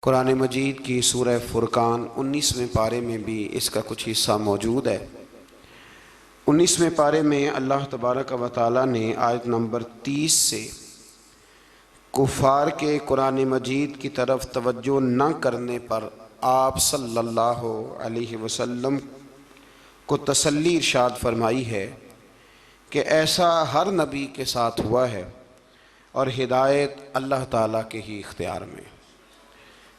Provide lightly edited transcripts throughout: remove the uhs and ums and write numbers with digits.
कुरान मजीद की सूरह फुरकान 19वें पारे में भी इसका कुछ हिस्सा मौजूद है। 19वें पारे में अल्लाह तबारक व तआला ने आयत नंबर 30 से कुफ़ार के कुरान मजीद की तरफ तवज्जो न करने पर आप सल्लल्लाहु अलैहि वसल्लम को तसल्ली इरशाद फरमाई है कि ऐसा हर नबी के साथ हुआ है और हिदायत अल्लाह ताला के ही इख्तियार में।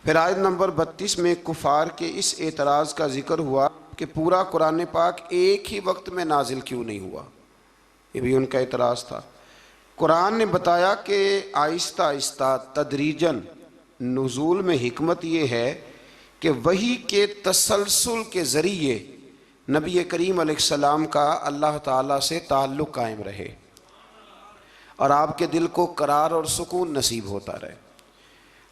फिर आयत नंबर 32 में कुफ़ार के इस एतराज़ का ज़िक्र हुआ कि पूरा कुरान पाक एक ही वक्त में नाजिल क्यों नहीं हुआ। ये भी उनका एतराज़ था। कुरान ने बताया कि आहिस्ता आहिस्ता तदरीजन नुज़ूल में हिकमत ये है कि वही के तसलसल के ज़रिए नबी करीम अलैहिस्सलाम का अल्लाह ताला से ताल्लुक़ कायम रहे और आपके दिल को करार और सुकून नसीब होता रहे।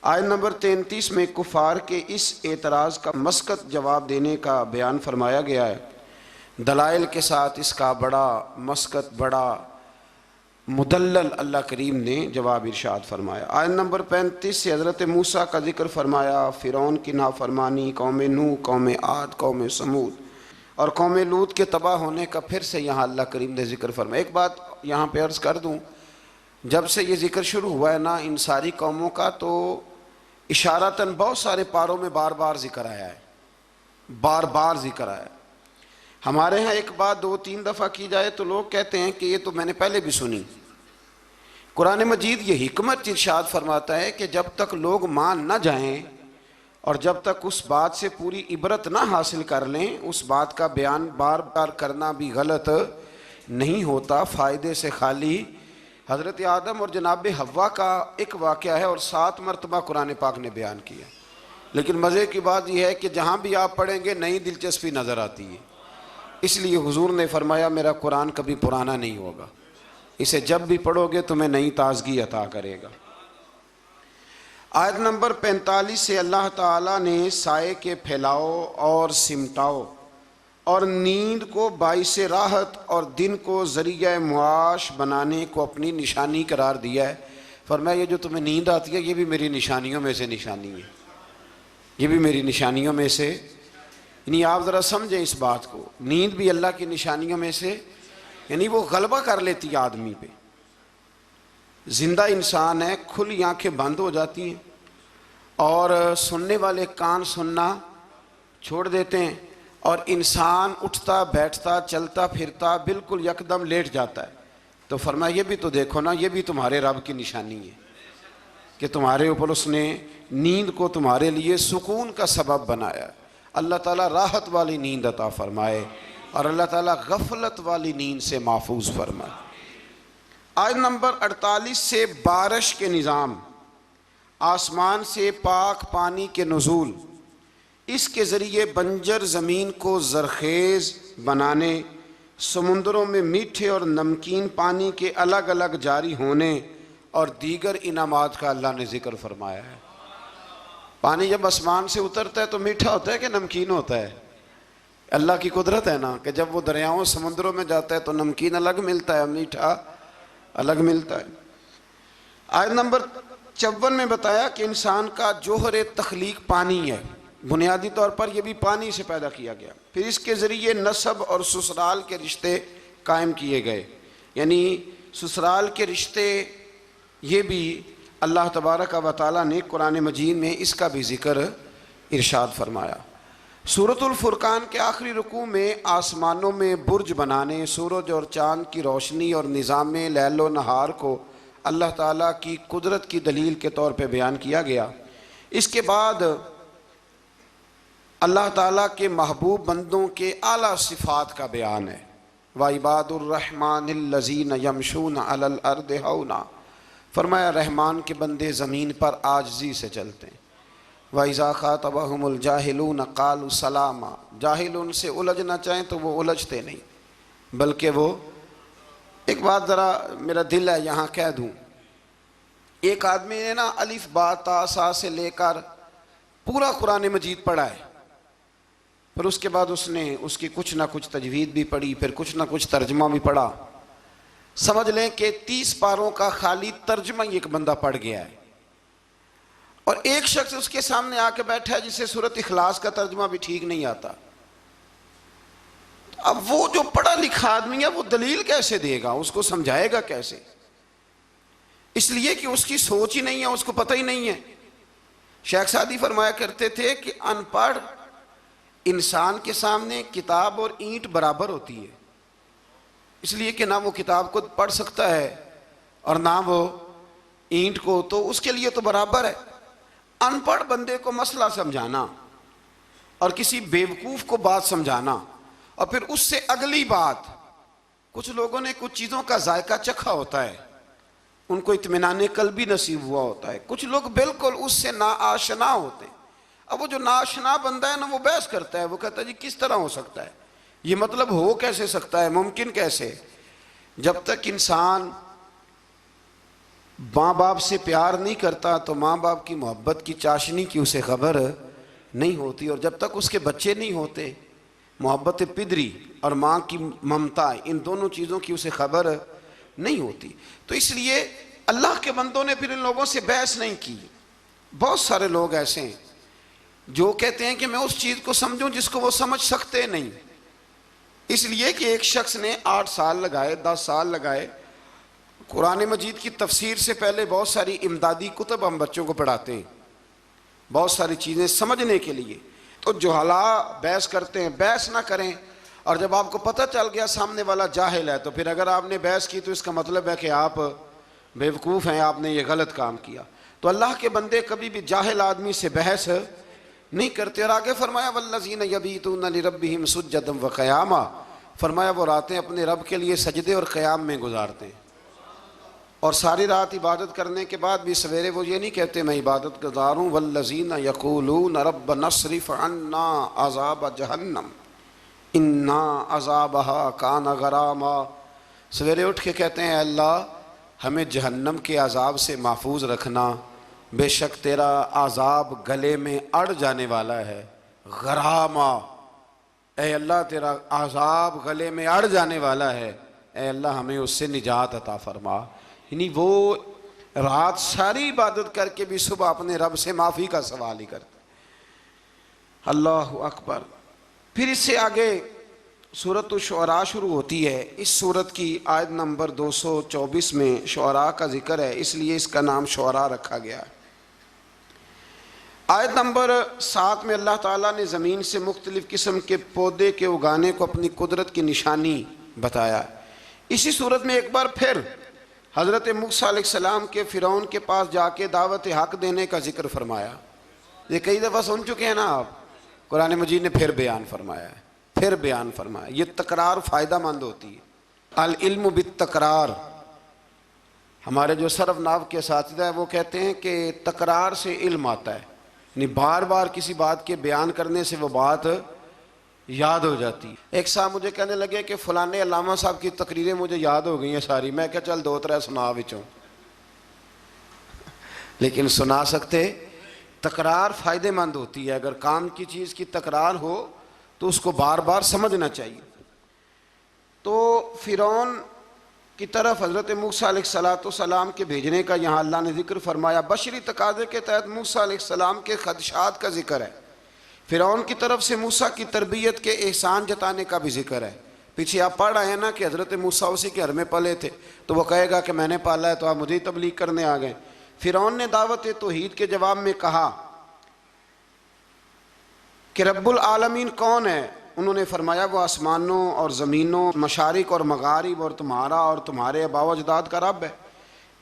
आयत नंबर 33 में कुफ़ार के इस एतराज़ का मस्कत जवाब देने का बयान फरमाया गया है। दलाइल के साथ इसका बड़ा मस्कत, बड़ा मुदल्लल अल्लाह करीम ने जवाब इरशाद फरमाया। आयत नंबर 35 से हज़रत मूसा का जिक्र फरमाया, फ़िरौन की नाफरमानी, कौम नूह, कौम आद, कौम समूद और कौम लूत के तबाह होने का फिर से यहाँ अल्लाह करीम ने जिक्र फरमाया। एक बात यहाँ पे अर्ज़ कर दूँ, जब से ये जिक्र शुरू हुआ है ना इन सारी कौमों का, तो इशारतन बहुत सारे पारों में बार बार जिक्र आया है, बार बार जिक्र आया है। हमारे यहाँ एक बात 2-3 दफ़ा की जाए तो लोग कहते हैं कि ये तो मैंने पहले भी सुनी। कुरान मजीद ये हिकमत इरशाद फरमाता है कि जब तक लोग मान न जाएं और जब तक उस बात से पूरी इबरत ना हासिल कर लें, उस बात का बयान बार बार करना भी गलत नहीं होता। फ़ायदे से खाली हज़रत आदम और जनाब हव्वा का एक वाक़या है और 7 मरतबा कुरान पाक ने बयान किया। लेकिन मज़े की बात यह है कि जहाँ भी आप पढ़ेंगे नई दिलचस्पी नज़र आती है। इसलिए हुजूर ने फरमाया मेरा कुरान कभी पुराना नहीं होगा, इसे जब भी पढ़ोगे तुम्हें नई ताज़गी अता करेगा। आयत नंबर 45 से अल्लाह ताला ने साए के फैलाओ और सिमटाओ और नींद को बाइस राहत और दिन को ज़रिया मुआश बनाने को अपनी निशानी करार दिया है। फरमाया ये जो तुम्हें नींद आती है ये भी मेरी निशानियों में से निशानी है, ये भी मेरी निशानियों में से। यानी आप ज़रा समझें इस बात को, नींद भी अल्लाह की निशानियों में से, यानी वो गलबा कर लेती है आदमी पे। ज़िंदा इंसान है, खुली आँखें बंद हो जाती हैं और सुनने वाले कान सुनना छोड़ देते हैं और इंसान उठता बैठता चलता फिरता बिल्कुल यकदम लेट जाता है। तो फरमाया ये भी तो देखो ना, ये भी तुम्हारे रब की निशानी है कि तुम्हारे ऊपर उसने नींद को तुम्हारे लिए सुकून का सबब बनाया। अल्लाह ताला राहत वाली नींद अता फरमाए और अल्लाह ताला गफलत वाली नींद से महफूज फरमाए। आयत नंबर 48 से बारिश के निज़ाम, आसमान से पाक पानी के नुज़ूल, इसके ज़रिए बंजर ज़मीन को ज़रखेज़ बनाने, समुंदरों में मीठे और नमकीन पानी के अलग अलग जारी होने और दीगर इनामात का अल्लाह ने ज़िक्र फरमाया है। पानी जब आसमान से उतरता है तो मीठा होता है कि नमकीन होता है? अल्लाह की कुदरत है ना कि जब वो दरियाओं समुंदरों में जाता है तो नमकीन अलग मिलता है, मीठा अलग मिलता है। आयत नंबर 54 में बताया कि इंसान का जोहर तख्लीक पानी है, बुनियादी तौर पर यह भी पानी से पैदा किया गया। फिर इसके ज़रिए नसब और ससुराल के रिश्ते कायम किए गए, यानी ससुराल के रिश्ते ये भी अल्लाह तबारक व तआला ने कुरान मजीद में इसका भी ज़िक्र इरशाद फरमाया। सूरतुल फुरकान के आखिरी रुकू में आसमानों में बुर्ज बनाने, सूरज और चाँद की रोशनी और निज़ाम लैलो नहार को अल्लाह ताला की कुदरत की दलील के तौर पर बयान किया गया। इसके बाद अल्लाह ताला के महबूब बंदों के आला सिफ़ात का बयान है। व इबादुर्रहमानिल्लज़ीन यमशून अलल अर्दि हौना, फरमाया रहमान के बंदे ज़मीन पर आजिज़ी से चलते हैं। व इज़ा ख़ातबहुमुल जाहिलून क़ालू सलामा, जाहिल उनसे उलझना चाहें तो वो उलझते नहीं, बल्कि वो, एक बात ज़रा मेरा दिल है यहाँ कह दूँ, एक आदमी ने ना अलिफ बा ता सा से लेकर पूरा कुरान मजीद पढ़ा है, पर उसके बाद उसने उसकी कुछ ना कुछ तजवीद भी पढ़ी, फिर कुछ ना कुछ तर्जमा भी पढ़ा। समझ लें कि 30 पारों का खाली तर्जमा ही एक बंदा पढ़ गया है और एक शख्स उसके सामने आके बैठा है जिसे सूरत इखलास का तर्जुमा भी ठीक नहीं आता। अब वो जो पढ़ा लिखा आदमी है वो दलील कैसे देगा, उसको समझाएगा कैसे? इसलिए कि उसकी सोच ही नहीं है, उसको पता ही नहीं है। शेख सादी फरमाया करते थे कि अनपढ़ इंसान के सामने किताब और ईंट बराबर होती है, इसलिए कि ना वो किताब को पढ़ सकता है और ना वो ईंट को, तो उसके लिए तो बराबर है। अनपढ़ बंदे को मसला समझाना और किसी बेवकूफ़ को बात समझाना और फिर उससे अगली बात, कुछ लोगों ने कुछ चीज़ों का जायका चखा होता है, उनको इत्मीनान कल्बी नसीब हुआ होता है, कुछ लोग बिल्कुल उससे नाआशना होते हैं। अब वो जो नाआशना बंदा है ना, वो बहस करता है, वो कहता है जी किस तरह हो सकता है, ये मतलब हो कैसे सकता है, मुमकिन कैसे? जब तक इंसान माँ बाप से प्यार नहीं करता तो माँ बाप की मोहब्बत की चाशनी की उसे खबर नहीं होती, और जब तक उसके बच्चे नहीं होते मोहब्बत पिदरी और माँ की ममता, इन दोनों चीज़ों की उसे खबर नहीं होती। तो इसलिए अल्लाह के बंदों ने फिर इन लोगों से बहस नहीं की। बहुत सारे लोग ऐसे हैं जो कहते हैं कि मैं उस चीज़ को समझूं जिसको वो समझ सकते नहीं, इसलिए कि एक शख्स ने 8 साल लगाए, 10 साल लगाए। कुरान मजीद की तफसीर से पहले बहुत सारी इमदादी कुतब हम बच्चों को पढ़ाते हैं, बहुत सारी चीज़ें समझने के लिए। तो जुहला बहस करते हैं, बहस ना करें। और जब आपको पता चल गया सामने वाला जाहिल है, तो फिर अगर आपने बहस की तो इसका मतलब है कि आप बेवकूफ़ हैं, आपने ये गलत काम किया। तो अल्लाह के बंदे कभी भी जाहिल आदमी से बहस नहीं करते। और आगे फरमाया वल्लज़ीना यबीतूना लिरब्बिहिम सुज्जदन व क़यामा, फरमाया वो रातें अपने रब के लिए सजदे और क़याम में गुजारते हैं। और सारी रात इबादत करने के बाद भी सवेरे वो ये नहीं कहते मैं इबादत गुजारूँ, वल्लज़ीना यक़ूलूना रब्बना अस्रिफ़ अन्ना अज़ाब जहन्नम इन्ना अज़ाबहा काना गरामा। सवेरे उठ के कहते हैं अल्लाह हमें जहन्नम के अज़ाब से महफूज रखना, बेशक तेरा अज़ाब गले में अड़ जाने वाला है। गरामा, ए अल्लाह तेरा अज़ाब गले में अड़ जाने वाला है, ए अल्लाह हमें उससे निजात अता फरमा। यानी वो रात सारी इबादत करके भी सुबह अपने रब से माफ़ी का सवाल ही करते। अल्लाह अकबर। फिर इससे आगे सूरत शुअरा शुरू होती है। इस सूरत की आयत नंबर 224 में शुअरा का जिक्र है, इसलिए इसका नाम शुअरा रखा गया है। आयत नंबर 7 में अल्लाह ताला ने ज़मीन से मुख्तलिफ़ किस्म के पौधे के उगाने को अपनी कुदरत की निशानी बताया। इसी सूरत में एक बार फिर हज़रत मूसा अलैहिस्सलाम के फ़िरौन के पास जाके दावत हक़ देने का जिक्र फरमाया। ये कई दफ़ा सुन चुके हैं ना आप, कुरान मजीद ने फिर बयान फरमाया है, फिर बयान फरमाया। ये तकरार फ़ायदा मंद होती है। अल इल्म बित तकरार, हमारे जो सरफ नाव के साथिदा है वो कहते हैं कि तकरार से इल्म आता है, नहीं बार बार किसी बात के बयान करने से वो बात याद हो जाती। एक साहब मुझे कहने लगे कि फ़लाने अल्लामा साहब की तकरीरें मुझे याद हो गई हैं सारी। मैं क्या चल 2-3 सुना विचों, लेकिन सुना सकते। तकरार फ़ायदेमंद होती है, अगर काम की चीज़ की तकरार हो तो उसको बार बार समझना चाहिए। तो फ़िरौन की तरफ हज़रत मूसा अलैहिस्सलाम के भेजने का यहाँ अल्लाह ने जिक्र फरमाया। बशरी तकाज़े के तहत मूसा अलैहिस्सलाम के खदशात का जिक्र है। फ़िरौन की तरफ से मूसा की तरबियत के एहसान जताने का भी जिक्र है। पीछे आप पढ़ रहे हैं ना कि हज़रत मूसा उसी के घर में पले थे, तो वह कहेगा कि मैंने पाला है तो आप मुझे ही तबलीग करने आ गए। फ़िरौन ने दावत तौहीद के जवाब में कहा कि रब्बुल आलमीन कौन है? उन्होंने फरमाया वो आसमानों और ज़मीनों, मशारिक और मगारिब और तुम्हारा और तुम्हारे आबाओ अजदाद का रब है।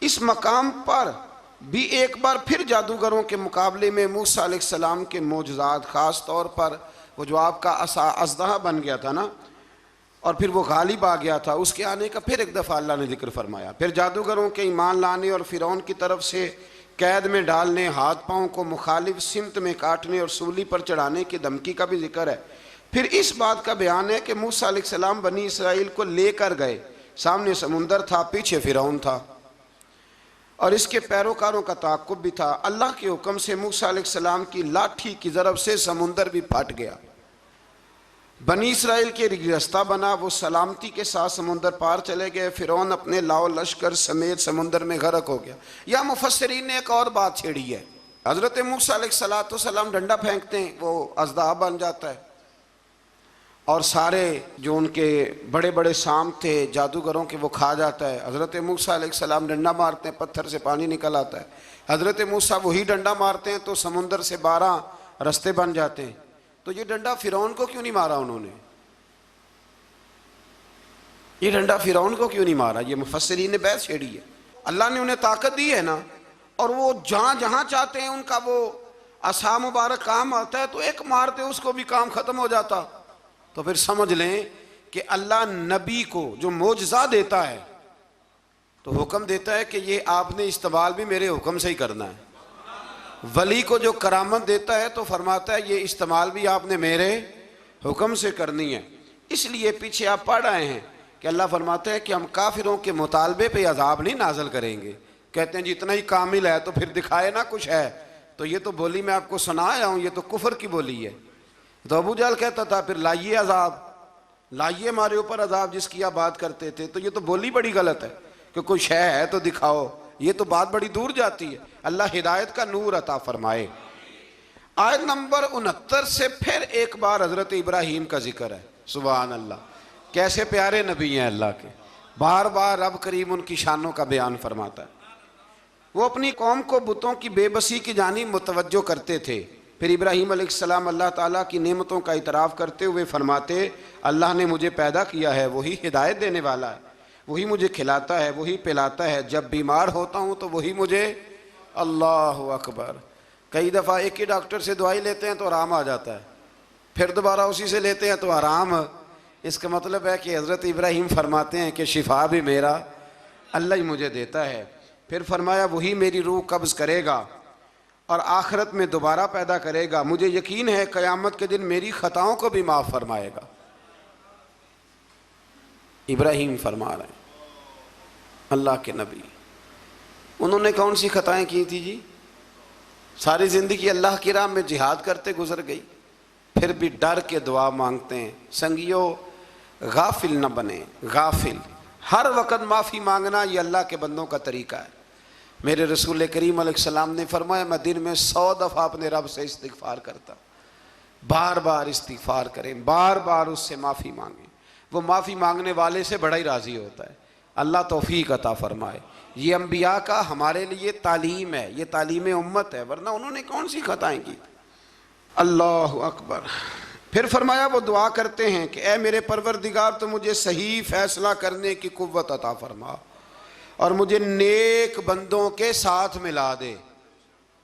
इस मकाम पर भी एक बार फिर जादूगरों के मुकाबले में मूसा अलैहिस्सलाम के मोजज़ात, ख़ास तौर पर वो जो आपका अज़दहा बन गया था ना और फिर वो गालिब आ गया था, उसके आने का फिर एक दफ़ा अल्लाह ने जिक्र फरमाया। फिर जादूगरों के ईमान लाने और फ़िरौन की तरफ से कैद में डालने, हाथ पाँव को मुखालिफ सिमत में काटने और सूली पर चढ़ाने की धमकी का भी जिक्र है। फिर इस बात का बयान है कि मूसा अलैहिस्सलाम बनी इसराइल को लेकर गए, सामने समुंदर था, पीछे फ़िरौन था और इसके पैरोकारों का ताक़ुब भी था। अल्लाह के हुक्म से मूसा अलैहिस्सलाम की लाठी की ज़रब से समुंदर भी फट गया, बनी इसराइल के रास्ता बना, वो सलामती के साथ समुंदर पार चले गए। फ़िरौन अपने लाओ लश्कर समेत समुंदर में गर्क हो गया। या मुफस्सिरीन ने एक और बात छेड़ी है, हज़रत मूसा अलैहिस्सलाम डंडा फेंकते हैं, वो अज़दाब बन जाता है और सारे जो उनके बड़े बड़े शाम थे जादूगरों के वो खा जाता है। हज़रत मूसा अलैहिस्सलाम डंडा मारते हैं, पत्थर से पानी निकल आता है। हज़रत मूसा वही डंडा मारते हैं तो समुंदर से 12 रास्ते बन जाते हैं। तो ये डंडा फ़िरौन को क्यों नहीं मारा उन्होंने? ये डंडा फ़िरौन को क्यों नहीं मारा? ये मुफस्सिरीन ने बहस छेड़ी है। अल्लाह ने उन्हें ताकत दी है ना, और वो जहाँ जहाँ चाहते हैं उनका वो असा मुबारक काम आता है, तो एक मारते उसको भी काम ख़त्म हो जाता। तो फिर समझ लें कि अल्लाह नबी को जो मोजज़ा देता है तो हुक्म देता है कि ये आपने इस्तेमाल भी मेरे हुक्म से ही करना है। वली को जो करामत देता है तो फरमाता है ये इस्तेमाल भी आपने मेरे हुक्म से करनी है। इसलिए पीछे आप पढ़ रहे हैं कि अल्लाह फरमाते हैं कि हम काफिरों के मुतालबे पे अजाब नहीं नाजल करेंगे। कहते हैं जितना ही कामिल है तो फिर दिखाए ना कुछ है। तो ये तो बोली मैं आपको सुनाया हूँ, ये तो कुफर की बोली है। तो अबू जहल कहता था फिर लाइए अजाब, लाइए हमारे ऊपर अजाब जिसकी आप बात करते थे। तो ये तो बोली बड़ी गलत है कि कोई शय है तो दिखाओ, ये तो बात बड़ी दूर जाती है। अल्लाह हिदायत का नूर अता फरमाए। आयत नंबर 69 से फिर एक बार हजरत इब्राहीम का जिक्र है। सुभान अल्लाह, कैसे प्यारे नबी हैं अल्लाह के। बार बार रब करीम उनकी शानों का बयान फरमाता है। वो अपनी कौम को बुतों की बेबसी की जानिब मुतवज्जो करते थे। फिर इब्राहीम अलैहिस्सलाम अल्लाह ताला की नेमतों का इतराफ़ करते हुए फरमाते, अल्लाह ने मुझे पैदा किया है, वही हिदायत देने वाला है, वही मुझे खिलाता है, वही पिलाता है। जब बीमार होता हूँ तो वही मुझे, अल्लाह अकबर, कई दफ़ा एक ही डॉक्टर से दवाई लेते हैं तो आराम आ जाता है, फिर दोबारा उसी से लेते हैं तो आराम। इसका मतलब है कि हज़रत इब्राहीम फरमाते हैं कि शिफा भी मेरा अल्लाह ही मुझे देता है। फिर फरमाया वही मेरी रूह कब्ज़ करेगा और आखिरत में दोबारा पैदा करेगा। मुझे यकीन है क़यामत के दिन मेरी ख़ताओं को भी माफ़ फरमाएगा। इब्राहीम फरमा रहे हैं अल्लाह के नबी। उन्होंने कौन सी ख़ताएँ की थी जी? सारी ज़िंदगी अल्लाह की राह में जिहाद करते गुजर गई, फिर भी डर के दुआ मांगते हैं। संगियो गाफिल न बने, गाफिल हर वक़्त माफ़ी मांगना ये अल्लाह के बंदों का तरीका है। मेरे रसूल करीम अलैहिस्सलाम ने फरमाया मैं दिन में 100 दफ़ा अपने रब से इस्तिग़फ़ार करता। बार बार इस्तिग़फ़ार करें, बार बार उससे माफ़ी मांगें। वो माफ़ी मांगने वाले से बड़ा ही राज़ी होता है। अल्लाह तौफ़ीक़ अता फ़रमाए। ये अम्बिया का हमारे लिए तालीम है, ये तालीम उम्मत है, वरना उन्होंने कौन सी ख़ताएँ की। अल्लाह अकबर। फिर फरमाया वो दुआ करते हैं कि ए मेरे परवरदिगार तो मुझे सही फ़ैसला करने की कुव्वत अता फ़रमा और मुझे नेक बंदों के साथ मिला दे।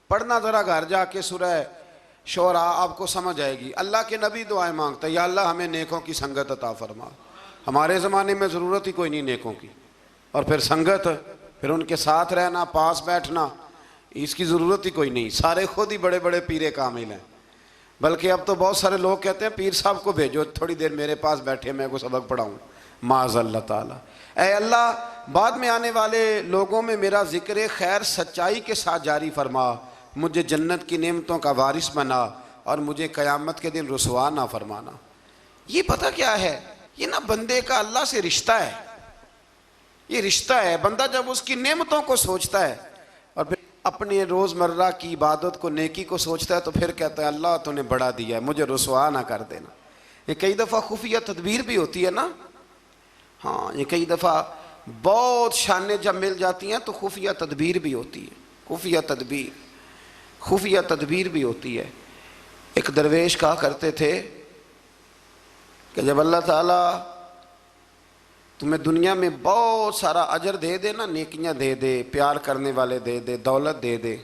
पढ़ना ज़रा घर जाके सूरह शोरा, आपको समझ आएगी। अल्लाह के नबी दुआएं मांगता है, या अल्लाह हमें नेकों की संगत अता फरमा। हमारे ज़माने में ज़रूरत ही कोई नहीं नेकों की, और फिर संगत, फिर उनके साथ रहना, पास बैठना, इसकी ज़रूरत ही कोई नहीं। सारे खुद ही बड़े बड़े पीरे कामिल हैं। बल्कि अब तो बहुत सारे लोग कहते हैं पीर साहब को भेजो थोड़ी देर मेरे पास बैठे, मैं को सबक पढ़ाऊँ। माज़अल्लाह ताला। ऐ अल्लाह बाद में आने वाले लोगों में मेरा ज़िक्र खैर सच्चाई के साथ जारी फरमा, मुझे जन्नत की नेमतों का वारिस बना और मुझे क़यामत के दिन रुसवा ना फरमाना। ये पता क्या है, ये ना बंदे का अल्लाह से रिश्ता है। ये रिश्ता है, बंदा जब उसकी नेमतों को सोचता है और फिर अपने रोज़मर्रा की इबादत को, नेकी को सोचता है, तो फिर कहता है अल्लाह तूने बड़ा दिया है, मुझे रुसवा ना कर देना। ये कई दफ़ा खुफिया तदबीर भी होती है ना। हाँ, ये कई दफ़ा बहुत शानें जब मिल जाती हैं तो खुफिया तदबीर भी होती है। खुफिया तदबीर भी होती है। एक दरवेश कहा करते थे कि जब अल्लाह ताला तुम्हें दुनिया में बहुत सारा अजर दे दे ना, नेकियां दे दे, प्यार करने वाले दे दे, दौलत दे दे,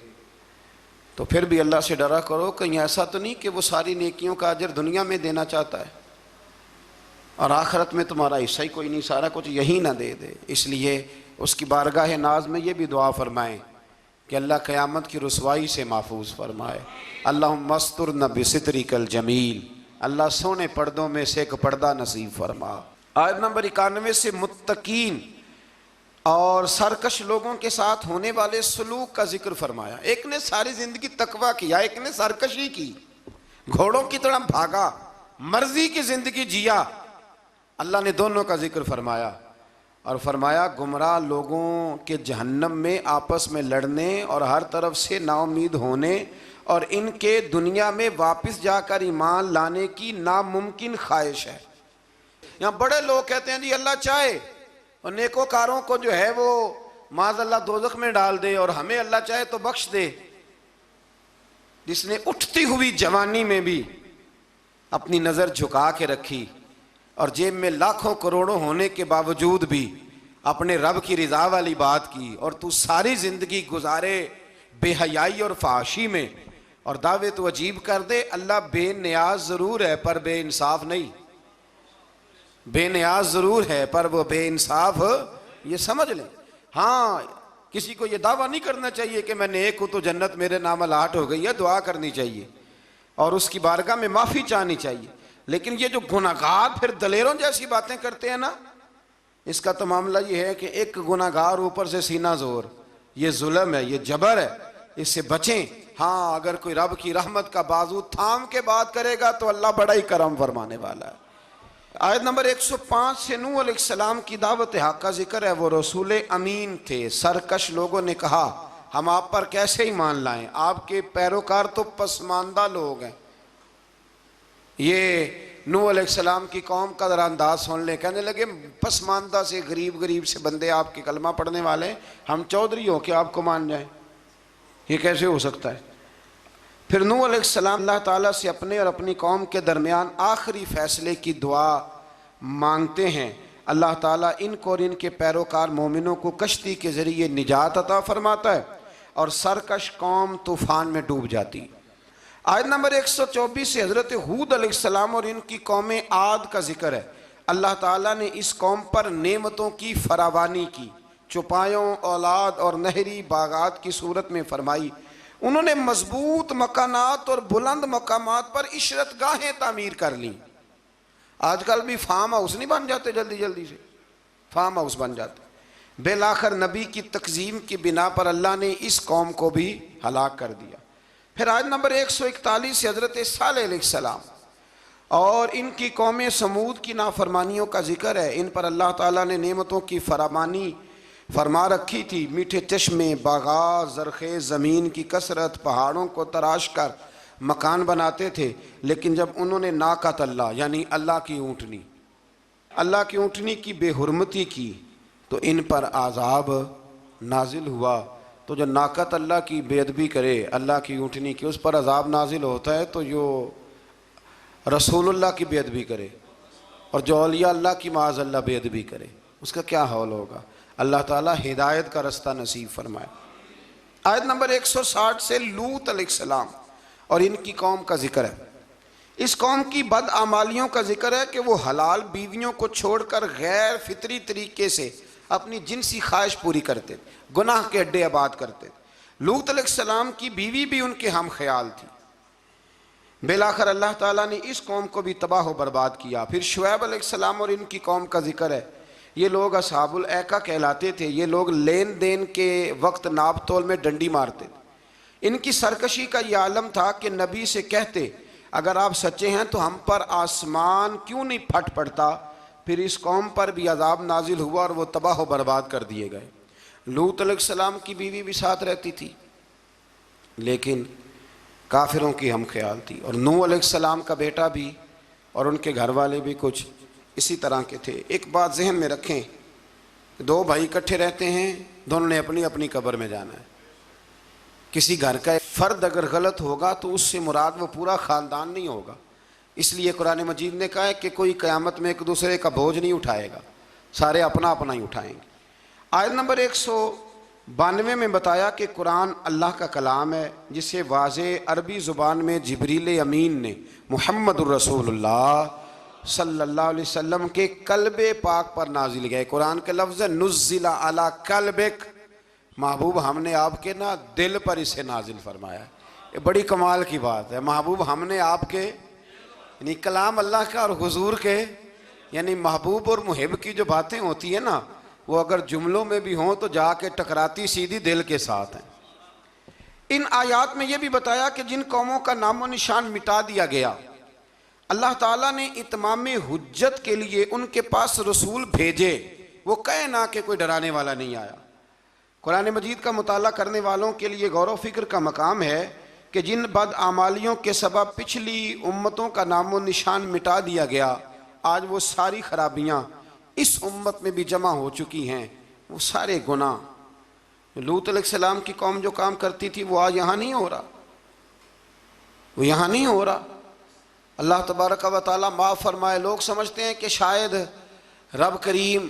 तो फिर भी अल्लाह से डरा करो कहीं ऐसा तो नहीं कि वो सारी नेकियों का अजर दुनिया में देना चाहता है और आखिरत में तुम्हारा हिस्सा ही कोई नहीं, सारा कुछ यही ना दे दे। इसलिए उसकी बारगाह नाज में ये भी दुआ फरमाएं कि अल्लाह क़यामत की रुसवाई से महफूज फरमाए। अल्लाहुम्मा मस्तुरना बिसित्रिकल जमील, अल्लाह सोने पर्दों में से एक पर्दा नसीब फरमा। आयत नंबर 91 से मुत्तकीन और सरकश लोगों के साथ होने वाले सलूक का जिक्र फरमाया। एक ने सारी जिंदगी तकवा किया, एक ने सरकशी की, घोड़ों की तरह भागा, मर्जी की जिंदगी जिया। अल्लाह ने दोनों का जिक्र फरमाया। और फरमाया गुमराह लोगों के जहन्नम में आपस में लड़ने और हर तरफ से नाउम्मीद होने और इनके दुनिया में वापस जाकर ईमान लाने की नामुमकिन ख्वाहिश है। यहाँ बड़े लोग कहते हैं जी अल्लाह चाहे और नेकोकारों को जो है वो माज़अल्लाह दोज़ख में डाल दे और हमें अल्लाह चाहे तो बख्श दे। जिसने उठती हुई जवानी में भी अपनी नज़र झुका के रखी और जेब में लाखों करोड़ों होने के बावजूद भी अपने रब की रिजा वाली बात की और तू सारी जिंदगी गुजारे बेहयाई और फाशी में और दावे तो अजीब कर दे। अल्लाह बेनियाज ज़रूर है पर बेइंसाफ नहीं, बेनियाज ज़रूर है पर वो बेइंसाफ, ये समझ लें। हाँ, किसी को ये दावा नहीं करना चाहिए कि मैं नेक हूँ तो जन्नत मेरे नाम अलाट हो गई है, दुआ करनी चाहिए और उसकी बारगाह में माफ़ी चाहनी चाहिए। लेकिन ये जो गुनाहगार फिर दलेरों जैसी बातें करते हैं ना, इसका तो मामला ये है कि एक गुनाहगार ऊपर से सीना जोर, ये जुल्म है, ये जबर है, इससे बचें। हाँ, अगर कोई रब की रहमत का बाजू थाम के बात करेगा तो अल्लाह बड़ा ही करम फरमाने वाला है। आयत नंबर 105 से नूह अलैहिस्सलाम की दावत हक का जिक्र है। वो रसूल अमीन थे। सरकश लोगों ने कहा हम आप पर कैसे ईमान लाएं, आपके पैरोकार तो पसमानदा लोग हैं। ये नूह अलैहिस्सलाम की कौम का जरा अंदाज सुन ले। कहने लगे पसमानदा से गरीब गरीब से बंदे आपके कलमा पढ़ने वाले हैं, हम चौधरी हो के आपको मान जाएं, ये कैसे हो सकता है। फिर नूह अलैहिस्सलाम अल्लाह ताला से अपने और अपनी कौम के दरमियान आखिरी फैसले की दुआ मांगते हैं। अल्लाह ताला इनको और इनके पैरोकार मोमिनों को कश्ती के ज़रिए निजात अता फरमाता है और सरकश कौम तूफ़ान में डूब जाती। आयत नंबर 124 से हज़रत हूद अलैहिस्सलाम और इनकी कौम आद का जिक्र है। अल्लाह ताला ने इस कौम पर नेमतों की फरावानी की, चुपायों, औलाद और नहरी बागात की सूरत में फरमाई। उन्होंने मजबूत मकानात और बुलंद मकामात पर इशरत गाहें तामीर कर ली। आजकल भी फार्म हाउस नहीं बन जाते, जल्दी जल्दी से फार्म हाउस बन जाते। बेलाखर नबी की तकजीम की बिना पर अल्लाह ने इस कौम को भी हलाक कर दिया। फिर आयत नंबर 141 से हज़रत सालेह अलैहिस्सलाम और इनकी कौम समूद की नाफरमानियों का जिक्र है। इन पर अल्लाह ताला ने नेमतों की फरामानी फरमा रखी थी। मीठे चश्मे, बागात, ज़रख़ेज़ ज़मीन की कसरत, पहाड़ों को तराश कर मकान बनाते थे। लेकिन जब उन्होंने नाकत अल्लाह यानी अल्लाह की ऊँटनी की बेहुरमती की तो इन पर आज़ाब नाजिल हुआ। तो जो नाकत अल्लाह की बेअदबी करे, अल्लाह की ऊँटनी की, उस पर अज़ाब नाजिल होता है। तो जो रसूलुल्लाह की बेअदबी करे और जो औलिया अल्लाह की माज़ अल्लाह बेअदबी करे, उसका क्या हौल होगा। अल्लाह ताला हिदायत का रास्ता नसीब फरमाए। आयत नंबर 160 से लूत अलैहिस्सलाम और इनकी कौम का जिक्र है। इस कौम की बदआमालियों का जिक्र है कि वो हलाल बीवियों को छोड़कर गैर फितरी तरीके से अपनी जिनसी ख्वाहिश पूरी करते, गुनाह के अड्डे आबाद करते। लूत अलैहिस्सलाम की बीवी भी उनके हम ख्याल थी। बेलाखर अल्लाह ताला ने इस कौम को भी तबाह व बर्बाद किया। फिर शुएब अलैहिस्सलाम और इनकी कौम का जिक्र है। ये लोग असहाबुल ऐका कहलाते थे। ये लोग लेन देन के वक्त नाप तोल में डंडी मारते थे। इनकी सरकशी का यह आलम था कि नबी से कहते अगर आप सच्चे हैं तो हम पर आसमान क्यों नहीं फट पड़ता। फिर इस कौम पर भी अजाब नाजिल हुआ और वो तबाह व बर्बाद कर दिए गए। लूत अलैहिस्सलाम की बीवी भी साथ रहती थी लेकिन काफिरों की हम ख्याल थी। और नूह अलैहिस्सलाम का बेटा भी और उनके घर वाले भी कुछ इसी तरह के थे। एक बात जहन में रखें, दो भाई इकट्ठे रहते हैं, दोनों ने अपनी अपनी कब्र में जाना है। किसी घर का एक फ़र्द अगर गलत होगा तो उससे मुराद वो पूरा ख़ानदान नहीं होगा। इसलिए कुरान मजीद ने कहा है कि कोई क़यामत में एक दूसरे का बोझ नहीं उठाएगा, सारे अपना अपना ही उठाएंगे। आयत नंबर 192 में बताया कि कुरान अल्लाह का कलाम है जिसे वाज़े अरबी ज़ुबान में जिब्रील अमीन ने मुहम्मदुर रसूलुल्लाह सल्लल्लाहु अलैहि वसल्लम के कल्बे पाक पर नाजिल गए। कुरान के लफ्ज़ नुज़्ज़िला अला कल्बिक, महबूब हमने आपके ना दिल पर इसे नाजिल फरमाया। ये बड़ी कमाल की बात है। महबूब हमने आपके यानी कलाम अल्लाह का और हुजूर के यानी महबूब और मुहिब की जो बातें होती है ना, वो अगर जुमलों में भी हों तो जाके टकराती सीधी दिल के साथ हैं। इन आयात में यह भी बताया कि जिन कौमों का नामो निशान मिटा दिया गया, अल्लाह ताला ने इत्माम हुज्जत के लिए उनके पास रसूल भेजे। वो कहे ना कि कोई डराने वाला नहीं आया। कुरान मजीद का मुताला करने वालों के लिए गौर व फिक्र का मकाम है कि जिन बदआमालियों के सबब पिछली उम्मतों का नामो निशान मिटा दिया गया, आज वो सारी खराबियाँ इस उम्मत में भी जमा हो चुकी हैं। वो सारे गुनाह लूत अलैहिस्सलाम की कौम जो काम करती थी वो आज यहाँ नहीं हो रहा, वो यहाँ नहीं हो रहा। अल्लाह तबारक व तआला माफ़ फरमाए। लोग समझते हैं कि शायद रब करीम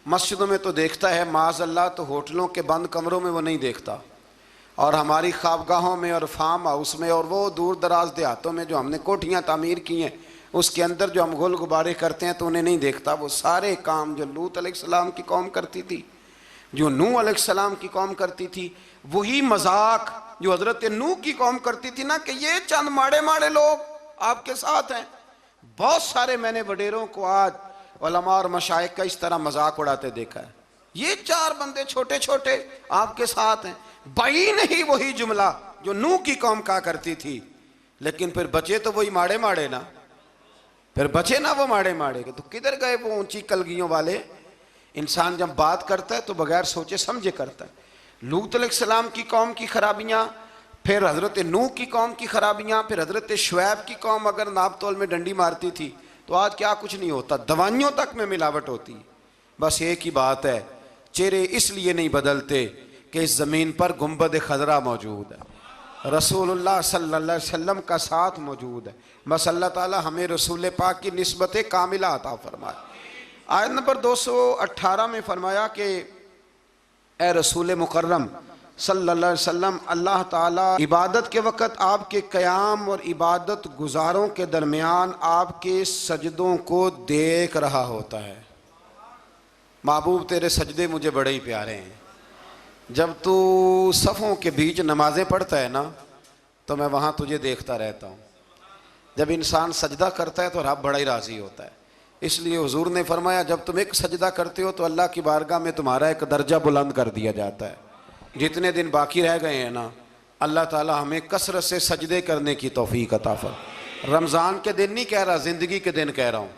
मस्जिदों में तो देखता है, माज़अल्लाह तो होटलों के बंद कमरों में वो नहीं देखता, और हमारी ख्वाबगाहों में और फार्म हाउस में और वो दूर दराज देहातों में जो हमने कोठियाँ तामीर की हैं उसके अंदर जो हम गुल गुबारे करते हैं तो उन्हें नहीं देखता। वो सारे काम जो लूत अलैहिस्सलाम की कौम करती थी, जो नूह अलैहिस्सलाम की कौम करती थी, वही मजाक जो हज़रत नूह की कौम करती थी ना, कि ये चंद माड़े माड़े लोग आपके साथ हैं। बहुत सारे मैंने वडेरों को आज उलमा और मशाइख का इस तरह मजाक उड़ाते देखा है। ये 4 बंदे छोटे छोटे आपके साथ हैं। भाई नहीं वही जुमला जो नूह की कौम कहा करती थी, लेकिन फिर बचे तो वही माड़े माड़े ना, फिर बचे ना वो माड़े माड़े के। तो किधर गए वो ऊंची कलगियों वाले? इंसान जब बात करता है तो बगैर सोचे समझे करता है। लूत अलैहिस्सलाम की कौम की खराबियाँ, फिर हज़रत नूह की कौम की खराबियाँ, फिर हज़रत शुएब की कौम अगर नाप तोल में डंडी मारती थी तो आज क्या कुछ नहीं होता, दवाइयों तक में मिलावट होती। बस एक ही बात है, चेहरे इसलिए नहीं बदलते कि इस ज़मीन पर गुंबद खज़रा मौजूद है, रसूलुल्लाह सल्लल्लाहु अलैहि वसल्लम का साथ मौजूद है। बस अल्लाह ताला हमें रसूल पाक की निस्बत कामिला अता फरमाए। आयत नंबर 218 में फरमाया कि ए रसूल मुकर्रम सल्लल्लाहु अलैहि वसल्लम, अल्लाह ताला इबादत के वक़्त आपके क़याम और इबादत गुजारों के दरमियान आपके सजदों को देख रहा होता है। महबूब तेरे सजदे मुझे बड़े ही प्यारे हैं। जब तू सफ़ों के बीच नमाज़ें पढ़ता है ना तो मैं वहाँ तुझे देखता रहता हूँ। जब इंसान सजदा करता है तो रब बड़ा ही राज़ी होता है। इसलिए हुजूर ने फरमाया, जब तुम एक सजदा करते हो तो अल्लाह की बारगाह में तुम्हारा एक दर्जा बुलंद कर दिया जाता है। जितने दिन बाकी रह गए हैं ना, अल्लाह ताला हमें कसरत से सजदे करने की तौफीक अता फरमाए। रमज़ान के दिन नहीं कह रहा, ज़िंदगी के दिन कह रहा हूँ।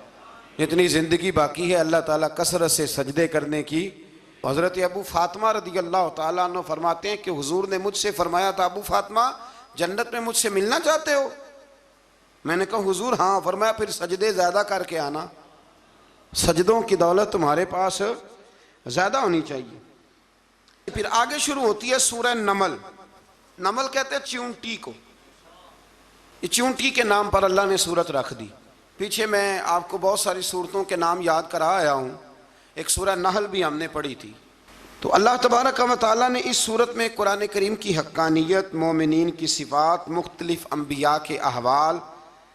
जितनी ज़िंदगी बाकी है अल्लाह ताला कसरत से सजदे करने की। हज़रत अबू फातिमा रज़ी अल्लाह ताला अन्हु फरमाते हैं कि हुजूर ने मुझसे फरमाया था, अबू फातिमा जन्नत में मुझसे मिलना चाहते हो? मैंने कहा हुजूर हाँ। फरमाया फिर सजदे ज़्यादा करके आना, सजदों की दौलत तुम्हारे पास ज़्यादा होनी चाहिए। फिर आगे शुरू होती है सूरह नमल। नमल कहते हैं चींटी को। ये चींटी के नाम पर अल्लाह ने सूरत रख दी। पीछे मैं आपको बहुत सारी सूरतों के नाम याद करा आया हूँ। एक सूरह नहल भी हमने पढ़ी थी। तो अल्लाह तबारक व तआला ने इस सूरत में कुरान करीम की हक्कानियत, मोमिनीन की सिफ़ात, मुख्तलिफ़ अम्बिया के अहवाल,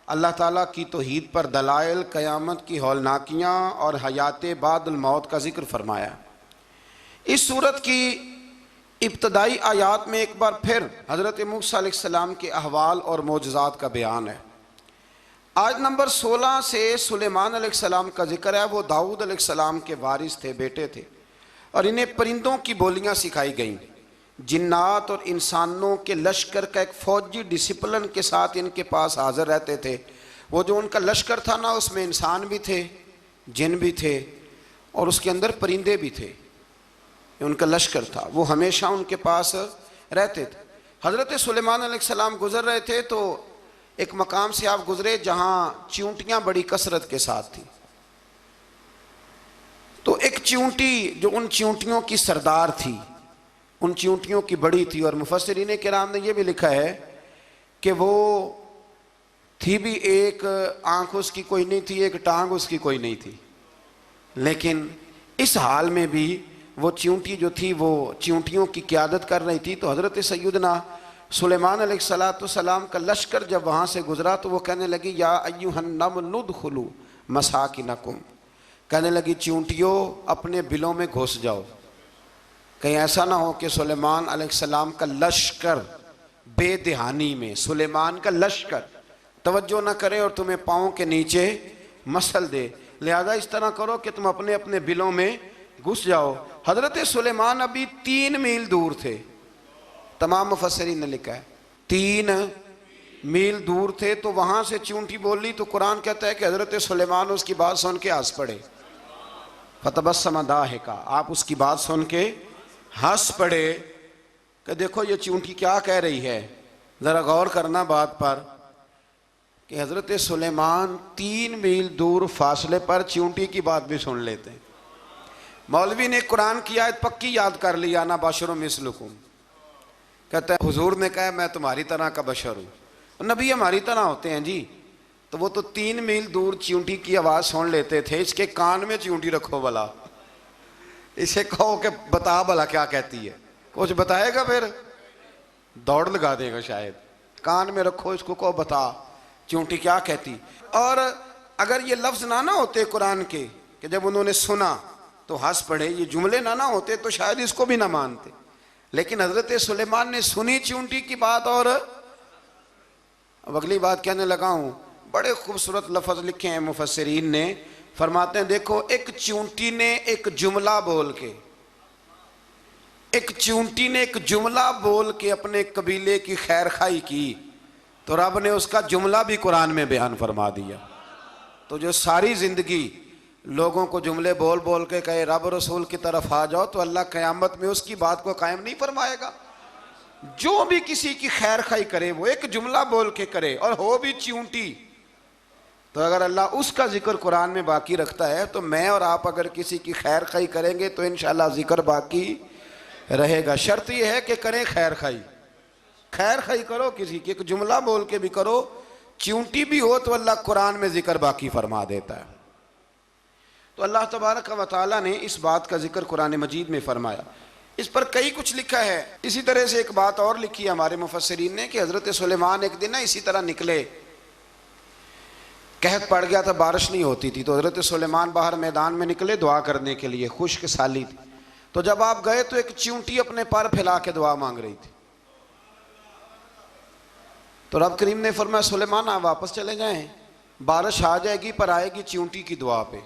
अल्लाह ताला की तौहीद पर दलाइल, क़यामत की हौलनाकियाँ और हयात बादल मौत का ज़िक्र फरमाया। इस सूरत की इब्तदाई आयात में एक बार फिर हज़रत मूसा अलैहिस्सलाम के अहवाल और मोजज़ात का बयान है। आयत नंबर 16 से सुलेमान अलैहिस्सलाम का जिक्र है। वो दाऊद अलैहिस्सलाम के वारिस थे, बेटे थे, और इन्हें परिंदों की बोलियां सिखाई गईं। जिन्नात और इंसानों के लश्कर का एक फ़ौजी डिसिप्लिन के साथ इनके पास हाज़िर रहते थे। वो जो उनका लश्कर था ना, उसमें इंसान भी थे, जिन भी थे, और उसके अंदर परिंदे भी थे। उनका लश्कर था, वो हमेशा उनके पास रहते थे। हज़रत सुलेमान अलैहिस्सलाम गुज़र रहे थे तो एक मकाम से आप गुज़रे जहाँ चींटियाँ बड़ी कसरत के साथ थी। तो एक चींटी जो उन चींटियों की सरदार थी, उन चींटियों की बड़ी थी, और मुफस्सिरीन किराम ने यह भी लिखा है कि वो थी भी, एक आँख उसकी कोई नहीं थी, एक टांग उसकी कोई नहीं थी, लेकिन इस हाल में भी वो चींटी जो थी वो चींटियों की क़यादत कर रही थी। तो हज़रत सैयदना सुलेमान अलैहिस्सलाम का लश्कर जब वहाँ से गुज़रा तो वो कहने लगी, या अय्युहन नमल उदखुलू मसाकिनकुम, कहने लगी चींटियों अपने बिलों में घुस जाओ। कहीं ऐसा ना हो कि सुलेमान अलैहिस्सलाम का लश्कर बेदहानी में, सुलेमान का लश्कर तवज्जो ना करे और तुम्हें पाँव के नीचे मसल दे। लिहाजा इस तरह करो कि तुम अपने अपने बिलों में घुस जाओ। हज़रत सुलेमान अभी 3 मील दूर थे। तमाम मुफस्सिरीन ने लिखा है 3 मील दूर थे। तो वहाँ से चींटी बोली तो कुरान कहता है कि हज़रत सुलेमान उसकी बात सुन के हंस पड़े। फतबस्सम दाहिका, आप उसकी बात सुन के हंस पड़े कि देखो ये चूंटी क्या कह रही है, ज़रा गौर करना बात पर कि हज़रत सुलेमान 3 मील दूर फासले पर चूंटी की बात भी सुन लेते हैं। मौलवी ने कुरान की आयत पक्की याद कर ली, आना बशरुम मिसलुकुम, कहता है हुजूर ने कहा मैं तुम्हारी तरह का बशर हूँ। नबी हमारी तरह होते हैं जी, तो वो तो 3 मील दूर चींटी की आवाज़ सुन लेते थे। इसके कान में चींटी रखो भला, इसे कहो कि बता भला क्या कहती है, कुछ बताएगा फिर दौड़ लगा देगा शायद। कान में रखो इसको, कहो बता चींटी क्या कहती। और अगर ये लफ्ज़ ना होते कुरान के कि जब उन्होंने सुना तो हंस पड़े, ये जुमले ना होते तो शायद इसको भी ना मानते। लेकिन हज़रत सुलेमान ने सुनी चींटी की बात और अब अगली बात कहने लगा हूँ। बड़े खूबसूरत लफ्ज़ लिखे हैं मुफस्सिरीन ने, फरमाते हैं देखो एक चींटी ने एक जुमला बोल के, एक चींटी ने एक जुमला बोल के अपने कबीले की खैर खाई की तो रब ने उसका जुमला भी कुरान में बयान फरमा दिया। तो जो सारी ज़िंदगी लोगों को जुमले बोल बोल के कहे रब रसूल की तरफ आ जाओ, तो अल्लाह क़यामत में उसकी बात को कायम नहीं फरमाएगा। जो भी किसी की खैर खाई करे वो एक जुमला बोल के करे और हो भी चींटी, तो अगर अल्लाह उसका जिक्र कुरान में बाकी रखता है तो मैं और आप अगर किसी की खैर खाई करेंगे तो इंशाल्लाह जिक्र बाकी रहेगा। शर्त यह है कि करें खैर खाई, खैर खाई करो किसी की, एक जुमला बोल के भी करो, चींटी भी हो तो अल्लाह कुरान में जिक्र बाकी फरमा देता है। तो अल्लाह तबारक व तआला ने इस बात का जिक्र कुरान मजीद में फरमाया। इस पर कई कुछ लिखा है। इसी तरह से एक बात और लिखी है हमारे मुफस्सिरीन ने कि हज़रत सुलेमान एक दिन ना इसी तरह निकले, कहत पड़ गया था, बारिश नहीं होती थी, तो हज़रत सुलेमान बाहर मैदान में निकले दुआ करने के लिए, खुश्क साली थी। तो जब आप गए तो एक चींटी अपने पर फैला के दुआ मांग रही थी। तो रब करीम ने फरमाया सुलेमान आप वापस चले जाएं, बारिश आ जाएगी पर आएगी चींटी की दुआ पे।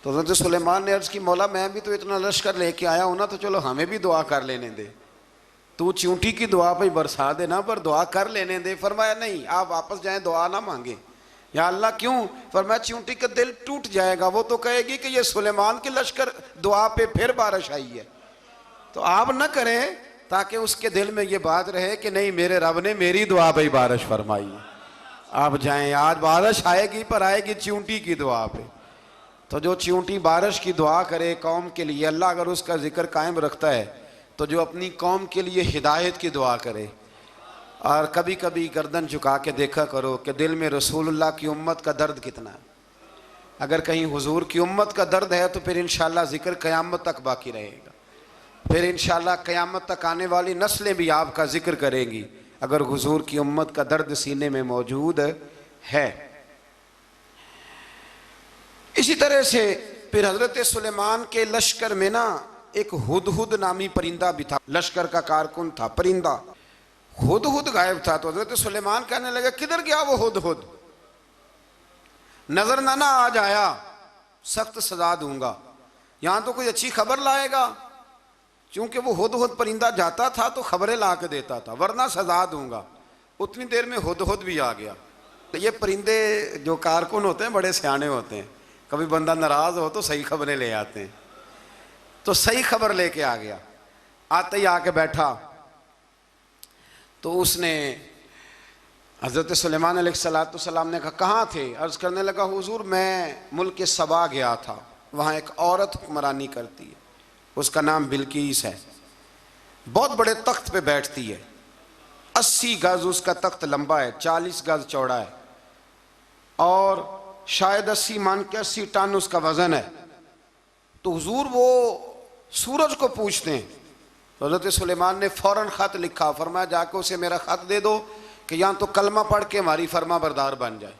तो हज़रत सुलेमान ने अर्ज़ की मौला मैं भी तो इतना लश्कर लेके आया हूँ ना, तो चलो हमें भी दुआ कर लेने दे, तू चींटी की दुआ पे बरसा देना पर दुआ कर लेने दे। फरमाया नहीं आप वापस जाएं, दुआ ना मांगे। या अल्लाह क्यों? फरमाया चींटी का दिल टूट जाएगा, वो तो कहेगी कि ये सुलेमान के लश्कर दुआ पे फिर बारिश आई है। तो आप ना करें ताकि उसके दिल में ये बात रहे कि नहीं मेरे रब ने मेरी दुआ पे बारिश फरमाई है। आप जाएं, आज बारिश आएगी पर आएगी चींटी की दुआ पे। तो जो चींटी बारिश की दुआ करे कौम के लिए, अल्लाह अगर उसका जिक्र कायम रखता है तो जो अपनी कौम के लिए हिदायत की दुआ करे। और कभी कभी गर्दन झुका के देखा करो कि दिल में रसूलुल्लाह की उम्मत का दर्द कितना है। अगर कहीं हुजूर की उम्मत का दर्द है तो फिर इंशाल्लाह जिक्र क़यामत तक बाकी रहेगा, फिर इंशाल्लाह क़यामत तक आने वाली नस्लें भी आपका जिक्र करेंगी अगर हुजूर की उम्मत का दर्द सीने में मौजूद है। इसी तरह से फिर हज़रत सुलेमान के लश्कर में ना एक हुदहुद नामी परिंदा भी था, लश्कर का कारकुन था परिंदा। हुदहुद गायब था। तो हज़रत सुलेमान कहने लगे किधर गया वो हुदहुद, नजर ना आ जाया सख्त सजा दूंगा। यहाँ तो कोई अच्छी खबर लाएगा, क्योंकि वो हुदहुद परिंदा जाता था तो खबरें ला के देता था, वरना सजा दूंगा। उतनी देर में हुदहुद भी आ गया। तो ये परिंदे जो कारकुन होते हैं बड़े सियाने होते हैं, कभी बंदा नाराज हो तो सही खबरें ले आते हैं। तो सही खबर लेके आ गया, आते ही आके बैठा। तो उसने हज़रत सुलेमान अलैहिस्सलाम ने कहा कहाँ थे? अर्ज़ करने लगा हुजूर मैं मुल्क सबा गया था, वहाँ एक औरत हुक्मरानी करती है, उसका नाम बिल्कीस है, बहुत बड़े तख्त पे बैठती है, 80 गज उसका तख्त लंबा है, 40 गज चौड़ा है और शायद 80 मान के 80 टन उसका वजन है। तो हुजूर वो सूरज को पूछते हैं। तो हज़रत सुलेमान ने फ़ौरन ख़त लिखा, फरमाया जाके उसे मेरा ख़त दे दो कि यहाँ तो कलमा पढ़ के हमारी फरमा बरदार बन जाए,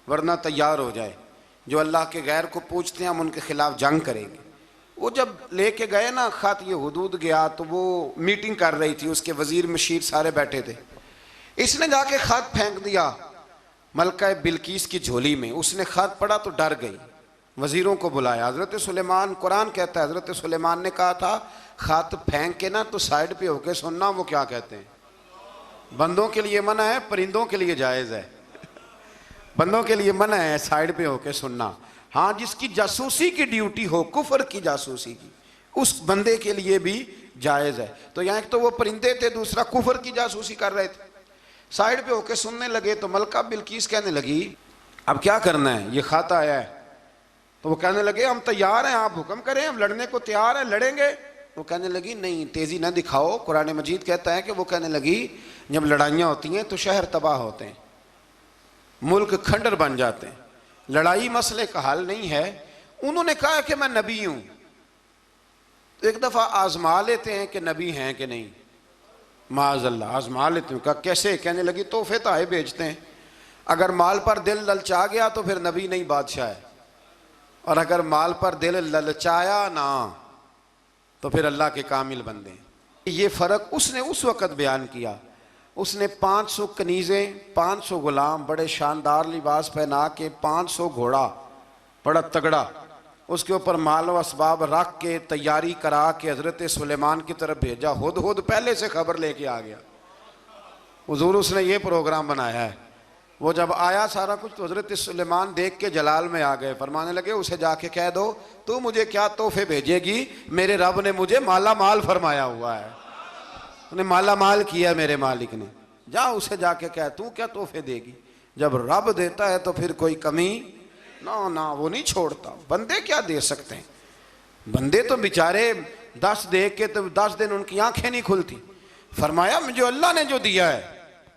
वरना तैयार हो जाए। जो अल्लाह के गैर को पूछते हैं हम उनके ख़िलाफ़ जंग करेंगे। वो जब लेके गए ना ख़त, ये हुदूद गया तो वो मीटिंग कर रही थी, उसके वज़ीर मशीर सारे बैठे थे। इसने जाके ख़त फेंक दिया मलका बिल्कीस की झोली में। उसने ख़त पढ़ा तो डर गई, वज़ीरों को बुलाया। हज़रत सुलेमान, कुरान कहता है हज़रत सुलेमान ने कहा था ख़त फेंक के ना तो साइड पे होके सुनना वो क्या कहते हैं। बंदों के लिए मना है, परिंदों के लिए जायज़ है। बंदों के लिए मना है साइड पे होके सुनना। हाँ, जिसकी जासूसी की ड्यूटी हो, कुफर की जासूसी की, उस बंदे के लिए भी जायज़ है। तो यहाँ एक तो वो परिंदे थे, दूसरा कुफर की जासूसी कर रहे थे। साइड पे होके सुनने लगे तो मलका बिल्कीस कहने लगी अब क्या करना है, ये खाता आया है। तो वो कहने लगे हम तैयार हैं, आप हुक्म करें, हम लड़ने को तैयार हैं, लड़ेंगे। वो कहने लगी नहीं, तेजी ना दिखाओ, कुरान मजीद कहता है कि वो कहने लगी जब लड़ाइयाँ होती हैं तो शहर तबाह होते हैं, मुल्क खंडर बन जाते हैं, लड़ाई मसले का हल नहीं है। उन्होंने कहा कि मैं नबी हूं, एक दफा आजमा लेते हैं कि नबी हैं कि नहीं, माज़अल्लाह आजमा लेते हैं। कहा कैसे? कहने लगी तोहफे तो आए भेजते हैं, अगर माल पर दिल ललचा गया तो फिर नबी नहीं बादशाह है, और अगर माल पर दिल ललचाया ना तो फिर अल्लाह के कामिल बंदे। ये फ़र्क उसने उस वक़्त बयान किया। उसने 500 कनीज़ें, 500 गुलाम, बड़े शानदार लिबास पहना के, 500 घोड़ा बड़ा तगड़ा, उसके ऊपर माल व असबाब रख के तैयारी करा के हज़रत सुलेमान की तरफ भेजा। हुद पहले से खबर लेके आ गया, हुजूर उसने ये प्रोग्राम बनाया है। वो जब आया सारा कुछ तो हज़रत सुलेमान देख के जलाल में आ गए, फरमाने लगे उसे जाके कह दो तू मुझे क्या तोहफे भेजेगी, मेरे रब ने मुझे माला माल फरमाया हुआ है, उन्हें माला माल किया मेरे मालिक ने, जा उसे जाके कह तू क्या तोहफे देगी। जब रब देता है तो फिर कोई कमी ना वो नहीं छोड़ता। बंदे क्या दे सकते हैं, बंदे तो बेचारे 10 देख के तो 10 दिन उनकी आंखें नहीं खुलती। फरमाया मुझे अल्लाह ने जो दिया है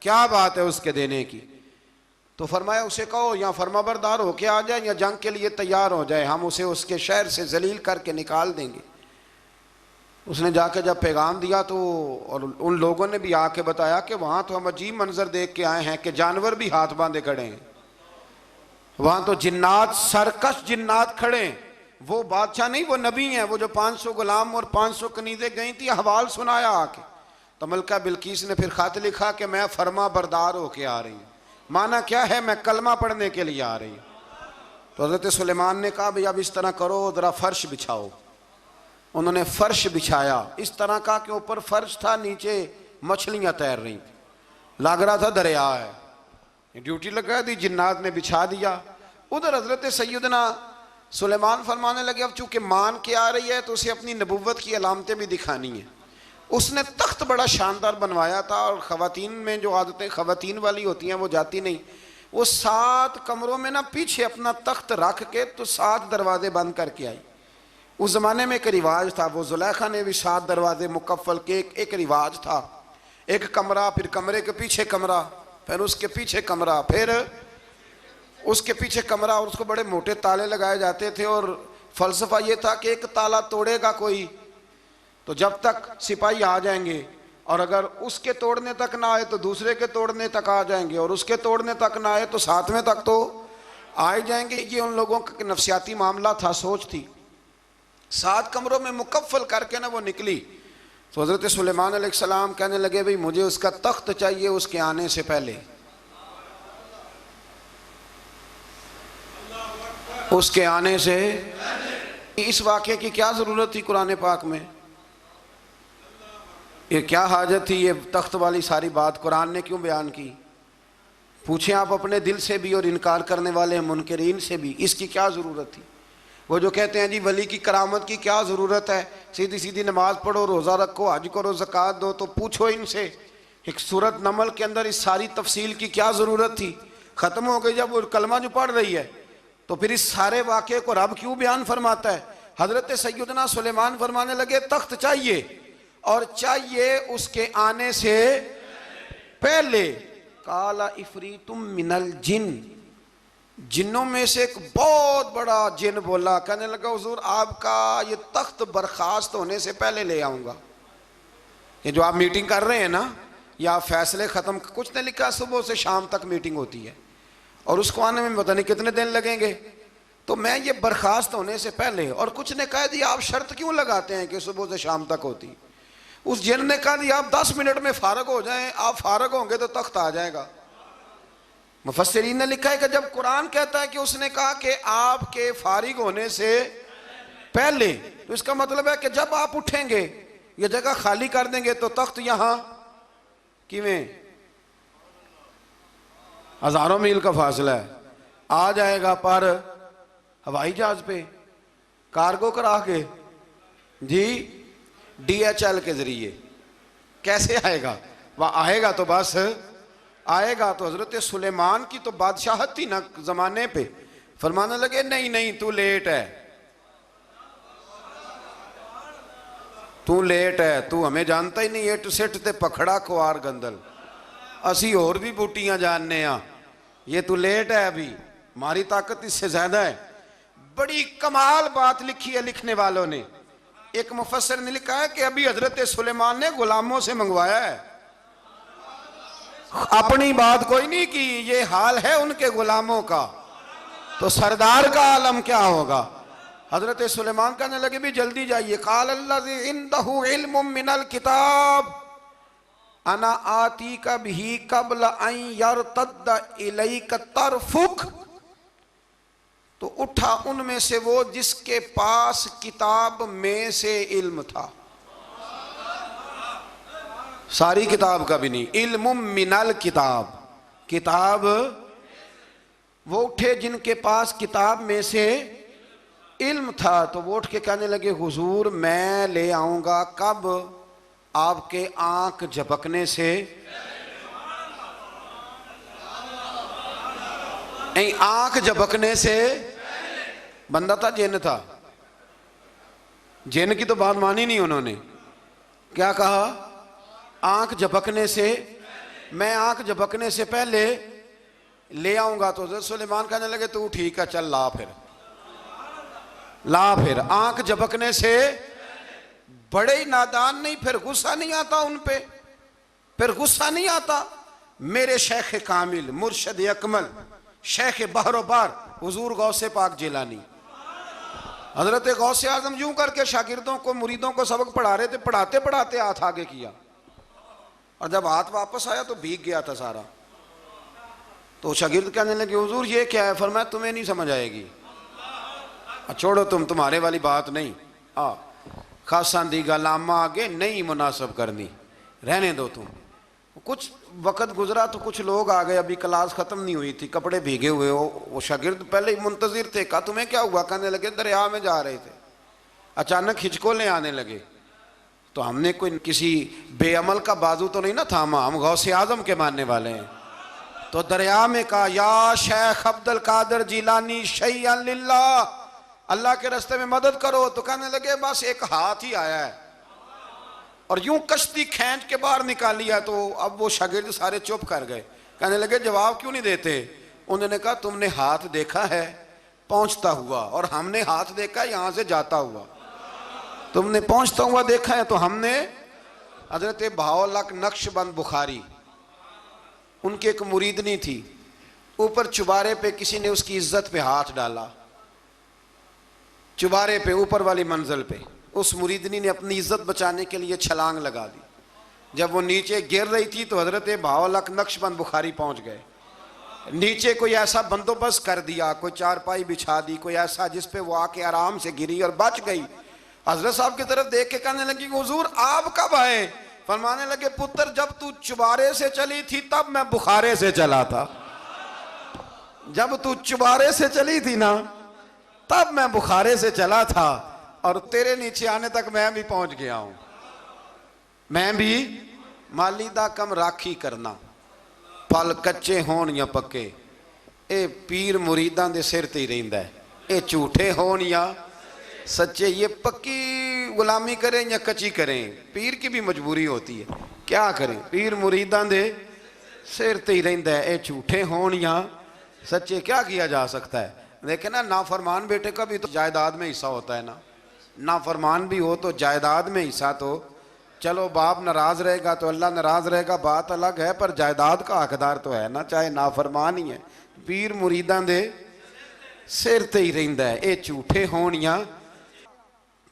क्या बात है उसके देने की। तो फरमाया उसे कहो या फरमाबरदार होके आ जाए या जंग के लिए तैयार हो जाए, हम उसे उसके शहर से जलील करके निकाल देंगे। उसने जाके जब पैगाम दिया तो और उन लोगों ने भी आके बताया कि वहाँ तो हम अजीब मंजर देख के आए हैं कि जानवर भी हाथ बांधे खड़े हैं, वहाँ तो जिन्नात, सरकश जिन्नात खड़े हैं। वो बादशाह नहीं, वो नबी हैं, वो जो 500 गुलाम और 500 कनीज़ें गई थी, हवाल सुनाया आके। तो मलका बिल्कीस ने फिर खत लिखा कि मैं फरमा बरदार होके आ रही हूँ। माना क्या है, मैं कलमा पढ़ने के लिए आ रही हूँ। तो हज़रत सुलेमान ने कहा भाई अब इस तरह करो, ज़रा फर्श बिछाओ। उन्होंने फर्श बिछाया, इस तरह का कि ऊपर फर्श था, नीचे मछलियाँ तैर रही थी, लग रहा था दरिया है। ड्यूटी लगा दी, जिन्नात ने बिछा दिया। उधर हज़रत सैयदना सुलेमान फरमाने लगे अब चूंकि मान के आ रही है तो उसे अपनी नबुव्वत की अलामतें भी दिखानी है। उसने तख्त बड़ा शानदार बनवाया था, और ख़वातीन में जो आदतें ख़वातीन वाली होती हैं वो जाती नहीं। वो 7 कमरों में ना पीछे अपना तख्त रख के तो 7 दरवाजे बंद करके आई। उस ज़माने में एक रिवाज था, वो जुलेखा ने भी 7 दरवाजे मुकफ़ल के एक रिवाज था। एक कमरा, फिर कमरे के पीछे कमरा, फिर उसके पीछे कमरा, फिर उसके पीछे कमरा, और उसको बड़े मोटे ताले लगाए जाते थे। और फ़लसफ़ा ये था कि एक ताला तोड़ेगा कोई तो जब तक सिपाही आ जाएंगे, और अगर उसके तोड़ने तक ना आए तो दूसरे के तोड़ने तक आ जाएंगे, और उसके तोड़ने तक ना आए तो 7वें तक तो आ ही जाएंगे। ये उन लोगों का नफसियाती मामला था, सोच थी। 7 कमरों में मुकफ़ल करके ना वो निकली। तो हज़रत सुलेमान अलैहिस्सलाम कहने लगे भाई मुझे उसका तख्त चाहिए उसके आने से पहले, उसके आने से। इस वाक़े की क्या ज़रूरत थी कुरान पाक में, ये क्या हाजत थी, ये तख्त वाली सारी बात कुरान ने क्यों बयान की? पूछें आप अपने दिल से भी और इनकार करने वाले मुनकरीन से भी, इसकी क्या ज़रूरत थी? वो जो कहते हैं जी वली की करामत की क्या ज़रूरत है, सीधी सीधी नमाज पढ़ो, रोज़ा रखो, हज करो, ज़कात दो, तो पूछो इनसे एक सूरत नमल के अंदर इस सारी तफसील की क्या ज़रूरत थी? ख़त्म हो गई जब वो कलमा जो पढ़ रही है। तो फिर इस सारे वाक़े को रब क्यों बयान फरमाता है? हज़रत सैयदना सुलेमान फरमाने लगे तख्त चाहिए, और चाहिए उसके आने से पहले। काला इफरीतुम मिनल जिन, जिन्नों में से एक बहुत बड़ा जिन बोला, कहने लगा हुजूर आपका ये तख्त बर्खास्त होने से पहले ले आऊँगा। ये जो आप मीटिंग कर रहे हैं ना, या फैसले ख़त्म, कुछ ने लिखा सुबह से शाम तक मीटिंग होती है और उसको आने में पता नहीं कितने दिन लगेंगे, तो मैं ये बर्खास्त होने से पहले। और कुछ ने कह दिया आप शर्त क्यों लगाते हैं कि सुबह से शाम तक होती? उस जिन ने कहा दिया आप 10 मिनट में फारग हो जाएं, आप फारग होंगे तो तख्त आ जाएगा। मुफस्सिरीन ने लिखा है कि जब कुरान कहता है कि उसने कहा कि आपके फारिग होने से पहले, तो इसका मतलब है कि जब आप उठेंगे, ये जगह खाली कर देंगे तो तख्त यहां किवें हजारों मील का फासला है, आ जाएगा। पर हवाई जहाज पे कार्गो करा के जी, DHL के जरिए। कैसे आएगा? वह आएगा तो बस आएगा तो हजरत सुलेमान की तो बादशाहत थी ना जमाने पे। फरमाने लगे नहीं नहीं तू लेट है, तू लेट है, तू हमें जानता ही नहीं। एट सेट ते पखड़ा कुआर गंदल, असी और भी बूटियां जानने आ, ये तू लेट है, अभी हमारी ताकत इससे ज्यादा है। बड़ी कमाल बात लिखी है लिखने वालों ने। एक मुफस्सिर ने लिखा है कि अभी हजरत सुलेमान ने गुलामों से मंगवाया है, अपनी बात कोई नहीं की। ये हाल है उनके गुलामों का, तो सरदार का आलम क्या होगा। हजरत सुलेमान कहने लगे भी जल्दी जाइए। काल अल्लज़ी इंदहु इल्मुम मिनल किताब अना आती का भी कबल अन यरतद्द इलैका तरफुक। तो उठा उनमें से वो जिसके पास किताब में से इल्म था, सारी किताब का भी नहीं, इल्मुम मिनल किताब, किताब। वो उठे जिनके पास किताब में से इल्म था, तो वो उठ के कहने लगे हुजूर मैं ले आऊंगा कब? आपके आंख झपकने से, नहीं आंख झपकने से। बंदा था जिन था, जिन की तो बात मानी नहीं उन्होंने। क्या कहा? आंख झपकने से, मैं आंख झपकने से पहले ले आऊंगा। तो हज़रत सुलेमान कहने लगे तू ठीक है चल ला फिर, ला फिर। आंख झपकने से बड़े ही नादान नहीं, फिर गुस्सा नहीं आता उन पे, फिर गुस्सा नहीं आता। मेरे शेख कामिल मुर्शद अकमल शेख बहरोबार हुजूर गौसे पाक जिलानी हजरत गौसे आजम यूं करके शागिर्दों को मुरीदों को सबक पढ़ा रहे थे। पढ़ाते पढ़ाते हाथ आगे किया और जब हाथ वापस आया तो भीग गया था सारा। तो शागिर्द कहने लगे हुजूर ये क्या है? फरमाया तुम्हें नहीं समझ आएगी, छोड़ो तुम्हारे वाली बात नहीं। खासा दी गल आमा आगे नहीं मुनासब करनी, रहने दो तुम। कुछ वक़्त गुजरा तो कुछ लोग आ गए, अभी क्लास ख़त्म नहीं हुई थी, कपड़े भीगे हुए हो। वो शागिर्द पहले ही मुंतजिर थे। कहा तुम्हें क्या हुआ? कहने लगे दरिया में जा रहे थे, अचानक हिचकोले आने लगे। तो हमने कोई किसी बेअमल का बाजू तो नहीं ना थामा, हम गौसे आजम के मानने वाले हैं। तो दरिया में कहा या शेख अब्दुल कादिर जिलानी शैय्यन लिल्लाह, अल्लाह के रास्ते में मदद करो। तो कहने लगे बस एक हाथ ही आया है, और यूं कश्ती खींच के बाहर निकाली है। तो अब वो शागिर्द सारे चुप कर गए, कहने लगे जवाब क्यों नहीं देते? उन्होंने कहा तुमने हाथ देखा है पहुंचता हुआ, और हमने हाथ देखा यहां से जाता हुआ। तुमने पहुंचता हुआ देखा है, तो हमने हजरत बहाउल्लाह नक्शबंद बुखारी, उनकी एक मुरीदनी थी, ऊपर चुबारे पे किसी ने उसकी इज्जत पे हाथ डाला, चुबारे पे ऊपर वाली मंजिल पे। उस मुरीदनी ने अपनी इज्जत बचाने के लिए छलांग लगा दी। जब वो नीचे गिर रही थी तो हजरत बहाउल्लाह नक्शबंद बुखारी पहुंच गए। नीचे कोई ऐसा बंदोबस्त कर दिया, कोई चारपाई बिछा दी, कोई ऐसा जिस पे वो आके आराम से गिरी और बच गई। हजरत साहब की तरफ देख के कहने लगी हुजूर आप कब आए? फरमाने लगे पुत्र जब तू चुबारे से चली थी तब मैं बुखारे से चला था, जब तू चुबारे से चली थी ना तब मैं बुखारे से चला था, और तेरे नीचे आने तक मैं भी पहुंच गया हूं। मैं भी माली दा कम राखी करना, पल कच्चे होण या पक्के, ये पीर मुरीदां दे सिर ते ही रहिंदा है। ये झूठे होण या सच्चे, ये पक्की गुलामी करें या कच्ची करें, पीर की भी मजबूरी होती है। क्या करें, पीर मुरीदां दे सिर ते ही रहिंदा है। ये झूठे होण या सच्चे, क्या किया जा सकता है? देखे ना, नाफरमान बेटे का भी तो जायदाद में हिस्सा होता है ना, नाफरमान भी हो तो जायदाद में हिस्सा। तो चलो बाप नाराज रहेगा तो अल्लाह नाराज रहेगा, बात अलग है, पर जायदाद का हकदार तो है ना, चाहे नाफरमान ही है। पीर मुरीदां दे सिर ते ही रहिंदा है, ये झूठे होण या।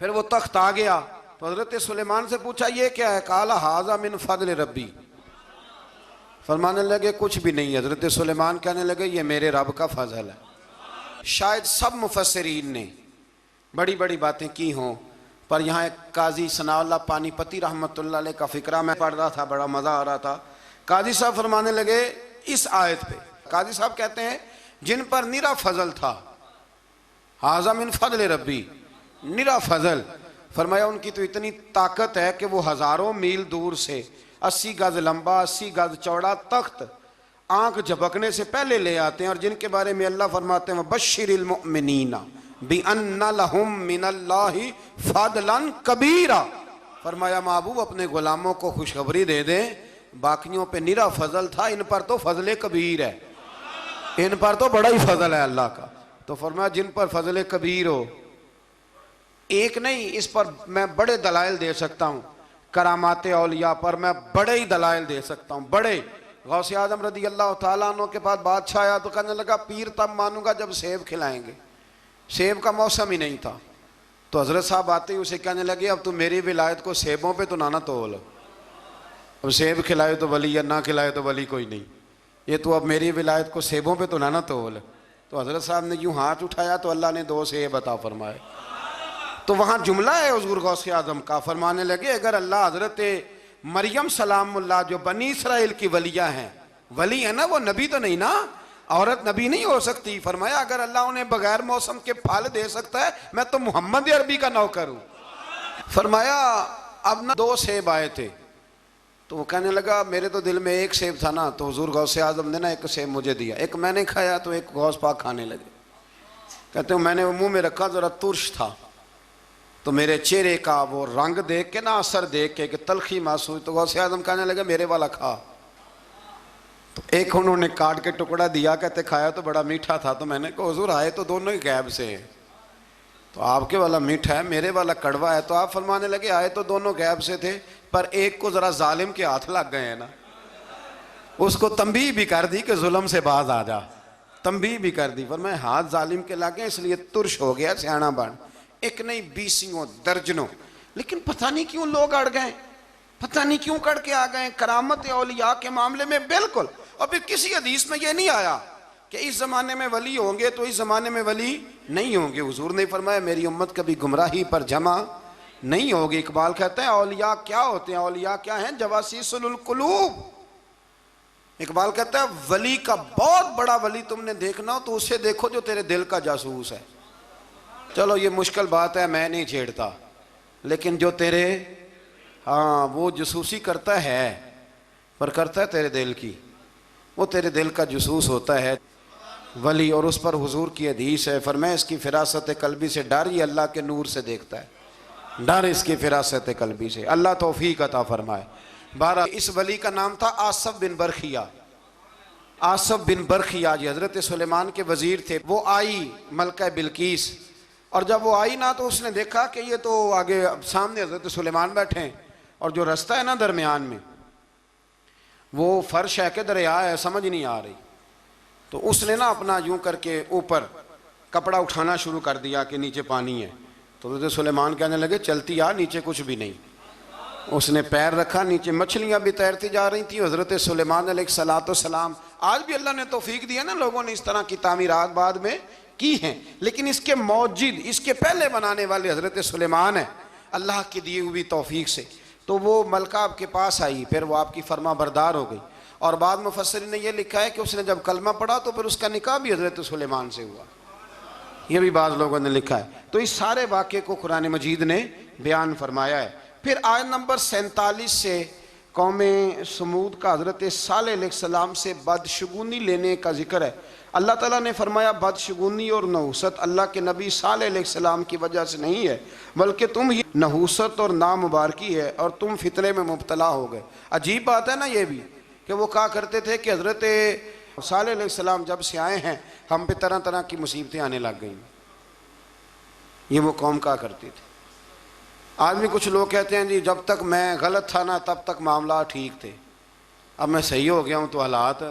फिर वो तख्त आ गया तो हजरत सुलेमान से पूछा ये क्या है? काला हाजा मिन फजल रब्बी। फरमाने लगे कुछ भी नहीं। हजरत सुलेमान कहने लगे ये मेरे रब का फजल है। शायद सब मुफस्सिरीन ने बड़ी बड़ी बातें की हों, पर यहाँ एक काजी सनाउल्लाह पानीपती रहमतुल्लाह अलैह का फिक्रा मैं पढ़ रहा था, बड़ा मज़ा आ रहा था। काजी साहब फरमाने लगे इस आयत पे, काजी साहब कहते हैं जिन पर निरा फजल था हाज़ा मिन फज़ल रब्बी, निरा फजल। फरमाया उनकी तो इतनी ताकत है कि वो हज़ारों मील दूर से 80 गज लंबा 80 गज चौड़ा तख्त आंख झपकने से पहले ले आते हैं, और जिनके बारे में अल्लाह फरमाते हैं बश्शिरिल मुमिनीना बिअन्ना लहुम मिनल्लाहि फदलन कबीरा। फरमाया महबूब अपने गुलामों को खुशखबरी दे दें, बाकियों पे निरा फजल था, इन पर तो फजल कबीर है, इन पर तो बड़ा ही फजल है अल्लाह का। तो फरमाया जिन पर फजल कबीर हो, एक नहीं, इस पर मैं बड़े दलाइल दे सकता हूँ, करामात औलिया पर मैं बड़े ही दलाइल दे सकता हूँ, बड़े। गौसे आजम रदी अल्लाह तआला अन्हु के पास बादशाह आया तो कहने लगा पीर तब मानूंगा जब सेब खिलाएंगे। सेब का मौसम ही नहीं था, तो हजरत साहब आते ही उसे कहने लगे अब तू मेरी विलायत को सेबों पे तो ना तोल, अब सेब खिलाए तो वली या ना खिलाए तो वली कोई नहीं, ये तो अब मेरी विलायत को सेबों पे तो ना तोल। तो हजरत साहब ने यूँ हाथ उठाया तो अल्लाह ने 2 सेब अता फरमाए। तो वहाँ जुमला है हुज़ूर गौसे आज़म का, फरमाने लगे अगर अल्लाह हजरत मरियम सलामुल्लाह जो बनी इसराइल की वलिया हैं, वली है ना, वो नबी तो नहीं ना, औरत नबी नहीं हो सकती। फरमाया अगर अल्लाह उन्हें बगैर मौसम के फल दे सकता है, मैं तो मोहम्मद अरबी का नौकर हूँ। फरमाया अब ना 2 सेब आए थे, तो वो कहने लगा मेरे तो दिल में 1 सेब था ना, तो हुज़ूर गौसे आज़म ने ना 1 सेब मुझे दिया, 1 मैंने खाया तो 1 गौस पाक खाने लगे। कहते हो मैंने वो मुँह में रखा, ज़रा तुर्श था, तो मेरे चेहरे का वो रंग देख के ना, असर देख के कि तलखी महसूस, तो गौसे आज़म कहने लगे मेरे वाला खा। तो 1 उन्होंने काट के टुकड़ा दिया, कहते खाया तो बड़ा मीठा था। तो मैंने कहा हुज़ूर आए तो दोनों ही गैब से हैं, तो आपके वाला मीठा है मेरे वाला कड़वा है। तो आप फरमाने लगे आए तो दोनों गैब से थे, पर एक को ज़रा जालिम के हाथ लग गए हैं ना, उसको तंबीह भी कर दी कि जुल्म से बाज आ जा, तंबीह भी कर दी। पर मैं हाथ जालिम के लगे इसलिए तुर्श हो गया, सियाना बन। 1 नहीं 20 दर्जनों, लेकिन पता नहीं क्यों लोग अड़ गए, पता नहीं क्यों कड़ के आ गए करामत औलिया के मामले में बिल्कुल। और फिर किसी हदीस में ये नहीं आया कि इस ज़माने में वली होंगे तो इस ज़माने में वली नहीं होंगे। हुजूर ने फरमाया मेरी उम्मत कभी गुमराही पर जमा नहीं होगी। इकबाल कहते हैं औलिया क्या होते हैं, औलिया क्या हैं, जवासीसुल कुलूब। इकबाल कहता है वली का बहुत बड़ा वली तुमने देखना हो तो उसे देखो जो तेरे दिल का जासूस है। चलो ये मुश्किल बात है, मैं नहीं छेड़ता, लेकिन जो तेरे हाँ वो जासूसी करता है, पर करता है तेरे दिल की, वो तेरे दिल का जासूस होता है वली। और उस पर हुजूर की हदीस है, फरमाया इसकी फिरासत कल्बी से डर, ये अल्लाह के नूर से देखता है, डर इसकी फिरासत कल्बी से, अल्लाह तौफीक अता फरमाए। 12 इस वली का नाम था आसफ बिन बरखिया। आसफ बिन बरखिया जी हज़रत सुलेमान के वज़ीर थे। वो आई मलका बिल्कीस, और जब वो आई ना तो उसने देखा कि ये तो आगे सामने हज़रत सुलेमान बैठे हैं, और जो रास्ता है ना दरमियान में वो फर्श है कि दरिया है समझ नहीं आ रही। तो उसने ना अपना यूं करके ऊपर कपड़ा उठाना शुरू कर दिया कि नीचे पानी है। तो हज़रत सुलेमान कहने लगे चलती आ, नीचे कुछ भी नहीं। उसने पैर रखा, नीचे मछलियां भी तैरती जा रही थी। हज़रत सुलेमान अलैहिस्सलाम, आज भी अल्लाह ने तौफीक दिया ना, लोगों ने इस तरह की तामीरात बाद में की हैं, लेकिन इसके मौजिद इसके पहले बनाने वाले हज़रत सुलेमान है अल्लाह की दी हुई तौफीक से। तो वो मलका आपके पास आई, फिर वो आपकी फरमा बरदार हो गई, और बाद मुफस्सिरीन ने यह लिखा है कि उसने जब कलमा पढ़ा तो फिर उसका निकाह भी हज़रत सुलेमान से हुआ, ये भी बाज़ लोगों ने लिखा है। तो इस सारे वाक़े को कुरान मजीद ने बयान फरमाया है। फिर आयत नंबर 47 से कौम समूद का हज़रत सालेह अलैहिस्सलाम से बदशगुनी लेने का जिक्र है। अल्लाह ताला ने फरमाया बदशगुनी और नहूसत अल्लाह के नबी सालेह अलैहिस्सलाम की वजह से नहीं है, बल्कि तुम ही नहूसत और नामुबारकी है और तुम फितने में मुब्तला हो गए। अजीब बात है ना ये भी कि वो कहा करते थे कि हज़रत सालेह अलैहिस्सलाम जब से आए हैं हम पे तरह तरह की मुसीबतें आने लग गई। ये वो कौम कहा करती थी। आज भी कुछ लोग कहते हैं जी जब तक मैं गलत था ना तब तक मामला ठीक थे, अब मैं सही हो गया हूँ तो हालात।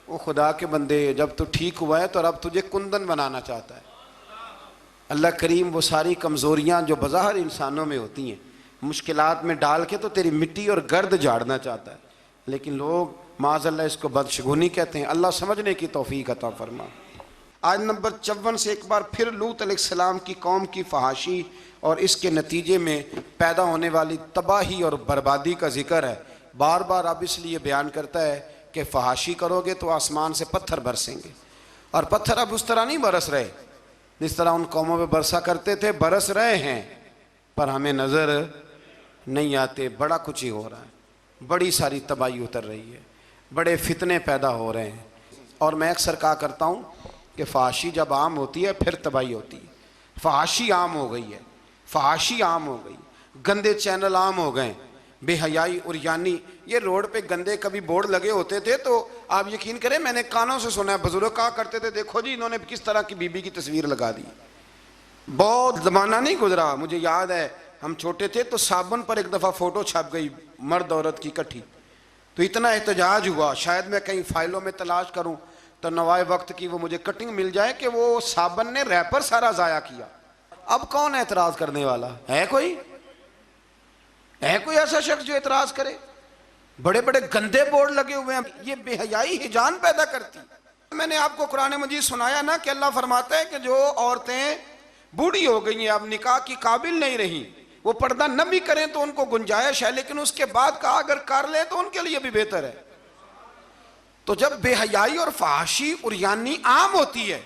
वो खुदा के बंदे, जब तू ठीक हुआ है तो रब तुझे कुंदन बनाना चाहता है। अल्लाह करीम वो सारी कमज़ोरियाँ जो बज़ाहिर इंसानों में होती हैं मुश्किलात में डाल के तो तेरी मिट्टी और गर्द झाड़ना चाहता है, लेकिन लोग माज़अल्लाह इसको बदशगुनी कहते हैं। अल्लाह समझने की तौफीक अता फरमा। आज नंबर 54 से एक बार फिर लूत अलैहिस्सलाम की कौम की फहाशी और इसके नतीजे में पैदा होने वाली तबाही और बर्बादी का जिक्र है। बार बार अब इसलिए बयान करता है कि फहाशी करोगे तो आसमान से पत्थर बरसेंगे, और पत्थर अब उस तरह नहीं बरस रहे जिस तरह उन कौमों पे बरसा करते थे, बरस रहे हैं पर हमें नज़र नहीं आते। बड़ा कुछ ही हो रहा है, बड़ी सारी तबाही उतर रही है, बड़े फितने पैदा हो रहे हैं। और मैं अक्सर कहा करता हूँ कि फहाशी जब आम होती है फिर तबाही होती है। फहाशी आम हो गई है, फहाशी आम हो गई, गंदे चैनल आम हो गए, बेहयाई और यानी ये रोड पे गंदे कभी बोर्ड लगे होते थे तो आप यकीन करें मैंने कानों से सुना है, बुजुर्ग कहा करते थे देखो जी इन्होंने किस तरह की बीबी की तस्वीर लगा दी। बहुत ज़माना नहीं गुजरा, मुझे याद है हम छोटे थे तो साबुन पर एक दफ़ा फ़ोटो छप गई मर्द औरत की इकट्ठी, तो इतना एहतजाज हुआ, शायद मैं कहीं फाइलों में तलाश करूं तो नवाए वक्त की वो मुझे कटिंग मिल जाए कि वो साबुन ने रैपर सारा ज़ाया किया। अब कौन एतराज़ करने वाला है? कोई ऐसा शख्स जो एतराज़ करे? बड़े बड़े गंदे बोर्ड लगे हुए हैं, ये बेहयाई हिजान पैदा करती। मैंने आपको कुरान मजीद सुनाया ना कि अल्लाह फरमाता है कि जो औरतें बूढ़ी हो गई हैं, अब निकाह की काबिल नहीं रही, वो पर्दा न भी करें तो उनको गुंजाइश है, लेकिन उसके बाद का अगर कर ले तो उनके लिए भी बेहतर है। तो जब बेहयाई और फहाशी और यानी आम होती है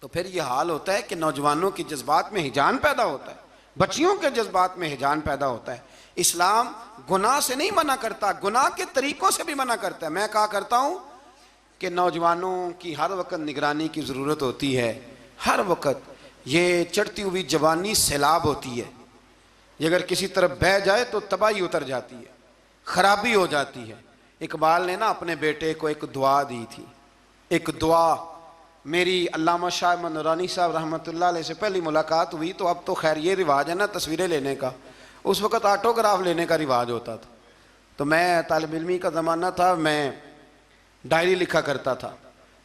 तो फिर यह हाल होता है कि नौजवानों के जज्बात में हिजान पैदा होता है, बच्चियों के जज्बात में हिजान पैदा होता है। इस्लाम गुनाह से नहीं मना करता, गुनाह के तरीकों से भी मना करता है। मैं कहा करता हूं कि नौजवानों की हर वक्त निगरानी की ज़रूरत होती है, हर वक्त। ये चढ़ती हुई जवानी सैलाब होती है, ये अगर किसी तरफ बह जाए तो तबाही उतर जाती है, खराबी हो जाती है। इकबाल ने ना अपने बेटे को एक दुआ दी थी, एक दुआ। मेरी अल्लामा शाह नूरानी साहब रहमतुल्लाह अलैह से पहली मुलाकात हुई तो अब तो खैर ये रिवाज है ना तस्वीरें लेने का, उस वक़्त ऑटोग्राफ लेने का रिवाज होता था। तो मैं तालिब इल्मी का ज़माना था, मैं डायरी लिखा करता था।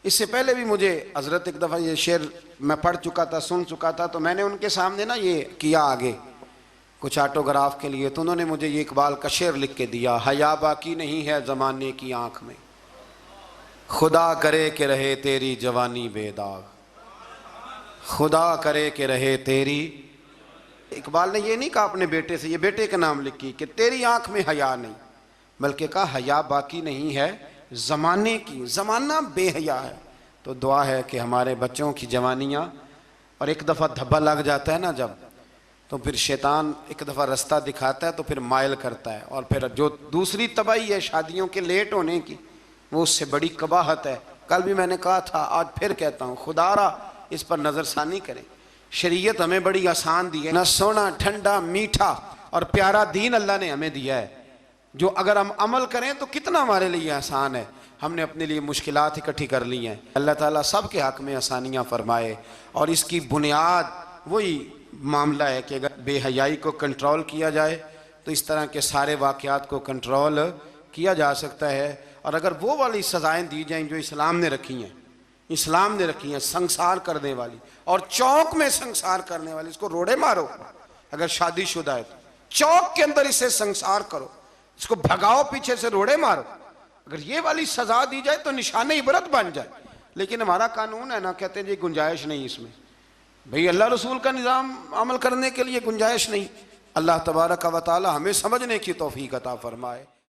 इससे पहले भी मुझे हज़रत एक दफ़ा ये शेर मैं पढ़ चुका था, सुन चुका था, तो मैंने उनके सामने ना ये किया आगे कुछ ऑटोग्राफ के लिए, तो उन्होंने मुझे ये इकबाल का शेर लिख के दिया, हया बाकी नहीं है ज़माने की आँख में, खुदा करे कि रहे तेरी जवानी बेदाग, खुदा करे कि रहे तेरी। इकबाल ने ये नहीं कहा अपने बेटे से, ये बेटे का नाम लिखी कि तेरी आँख में हया नहीं, बल्कि कहा हया बाकी नहीं है ज़माने की, ज़माना बेहया है। तो दुआ है कि हमारे बच्चों की जवानियाँ, और एक दफ़ा धब्बा लग जाता है ना जब, तो फिर शैतान एक दफ़ा रास्ता दिखाता है तो फिर मायल करता है, और फिर जो दूसरी तबाही है शादियों के लेट होने की, वो उससे बड़ी कबाहत है। कल भी मैंने कहा था, आज फिर कहता हूँ, खुदारा इस पर नज़रसानी करें। शरीयत हमें बड़ी आसान दी है ना, सोना ठंडा मीठा और प्यारा दीन अल्लाह ने हमें दिया है, जो अगर हम अमल करें तो कितना हमारे लिए आसान है। हमने अपने लिए मुश्किलात इकट्ठी कर ली हैं। अल्लाह ताला सब के हक़ में आसानियाँ फरमाए। और इसकी बुनियाद वही मामला है कि अगर बेहयाई को कंट्रोल किया जाए तो इस तरह के सारे वाक़यात को कंट्रोल किया जा सकता है। और अगर वो वाली सज़ाएँ दी जाएँ जो इस्लाम ने रखी हैं, इस्लाम ने रखी हैं, संसार करने वाली और चौक में संसार करने वाली, इसको रोड़े मारो। अगर शादीशुदा है तो चौक के अंदर इसे संसार करो, इसको भगाओ, पीछे से रोड़े मारो। अगर ये वाली सजा दी जाए तो निशान इबरत बन जाए। लेकिन हमारा कानून है ना, कहते हैं जी गुंजाइश नहीं इसमें, भाई अल्लाह रसूल का निज़ाम अमल करने के लिए गुंजाइश नहीं। अल्लाह तबारक व तआला हमें समझने की तौफीक अता फरमाए।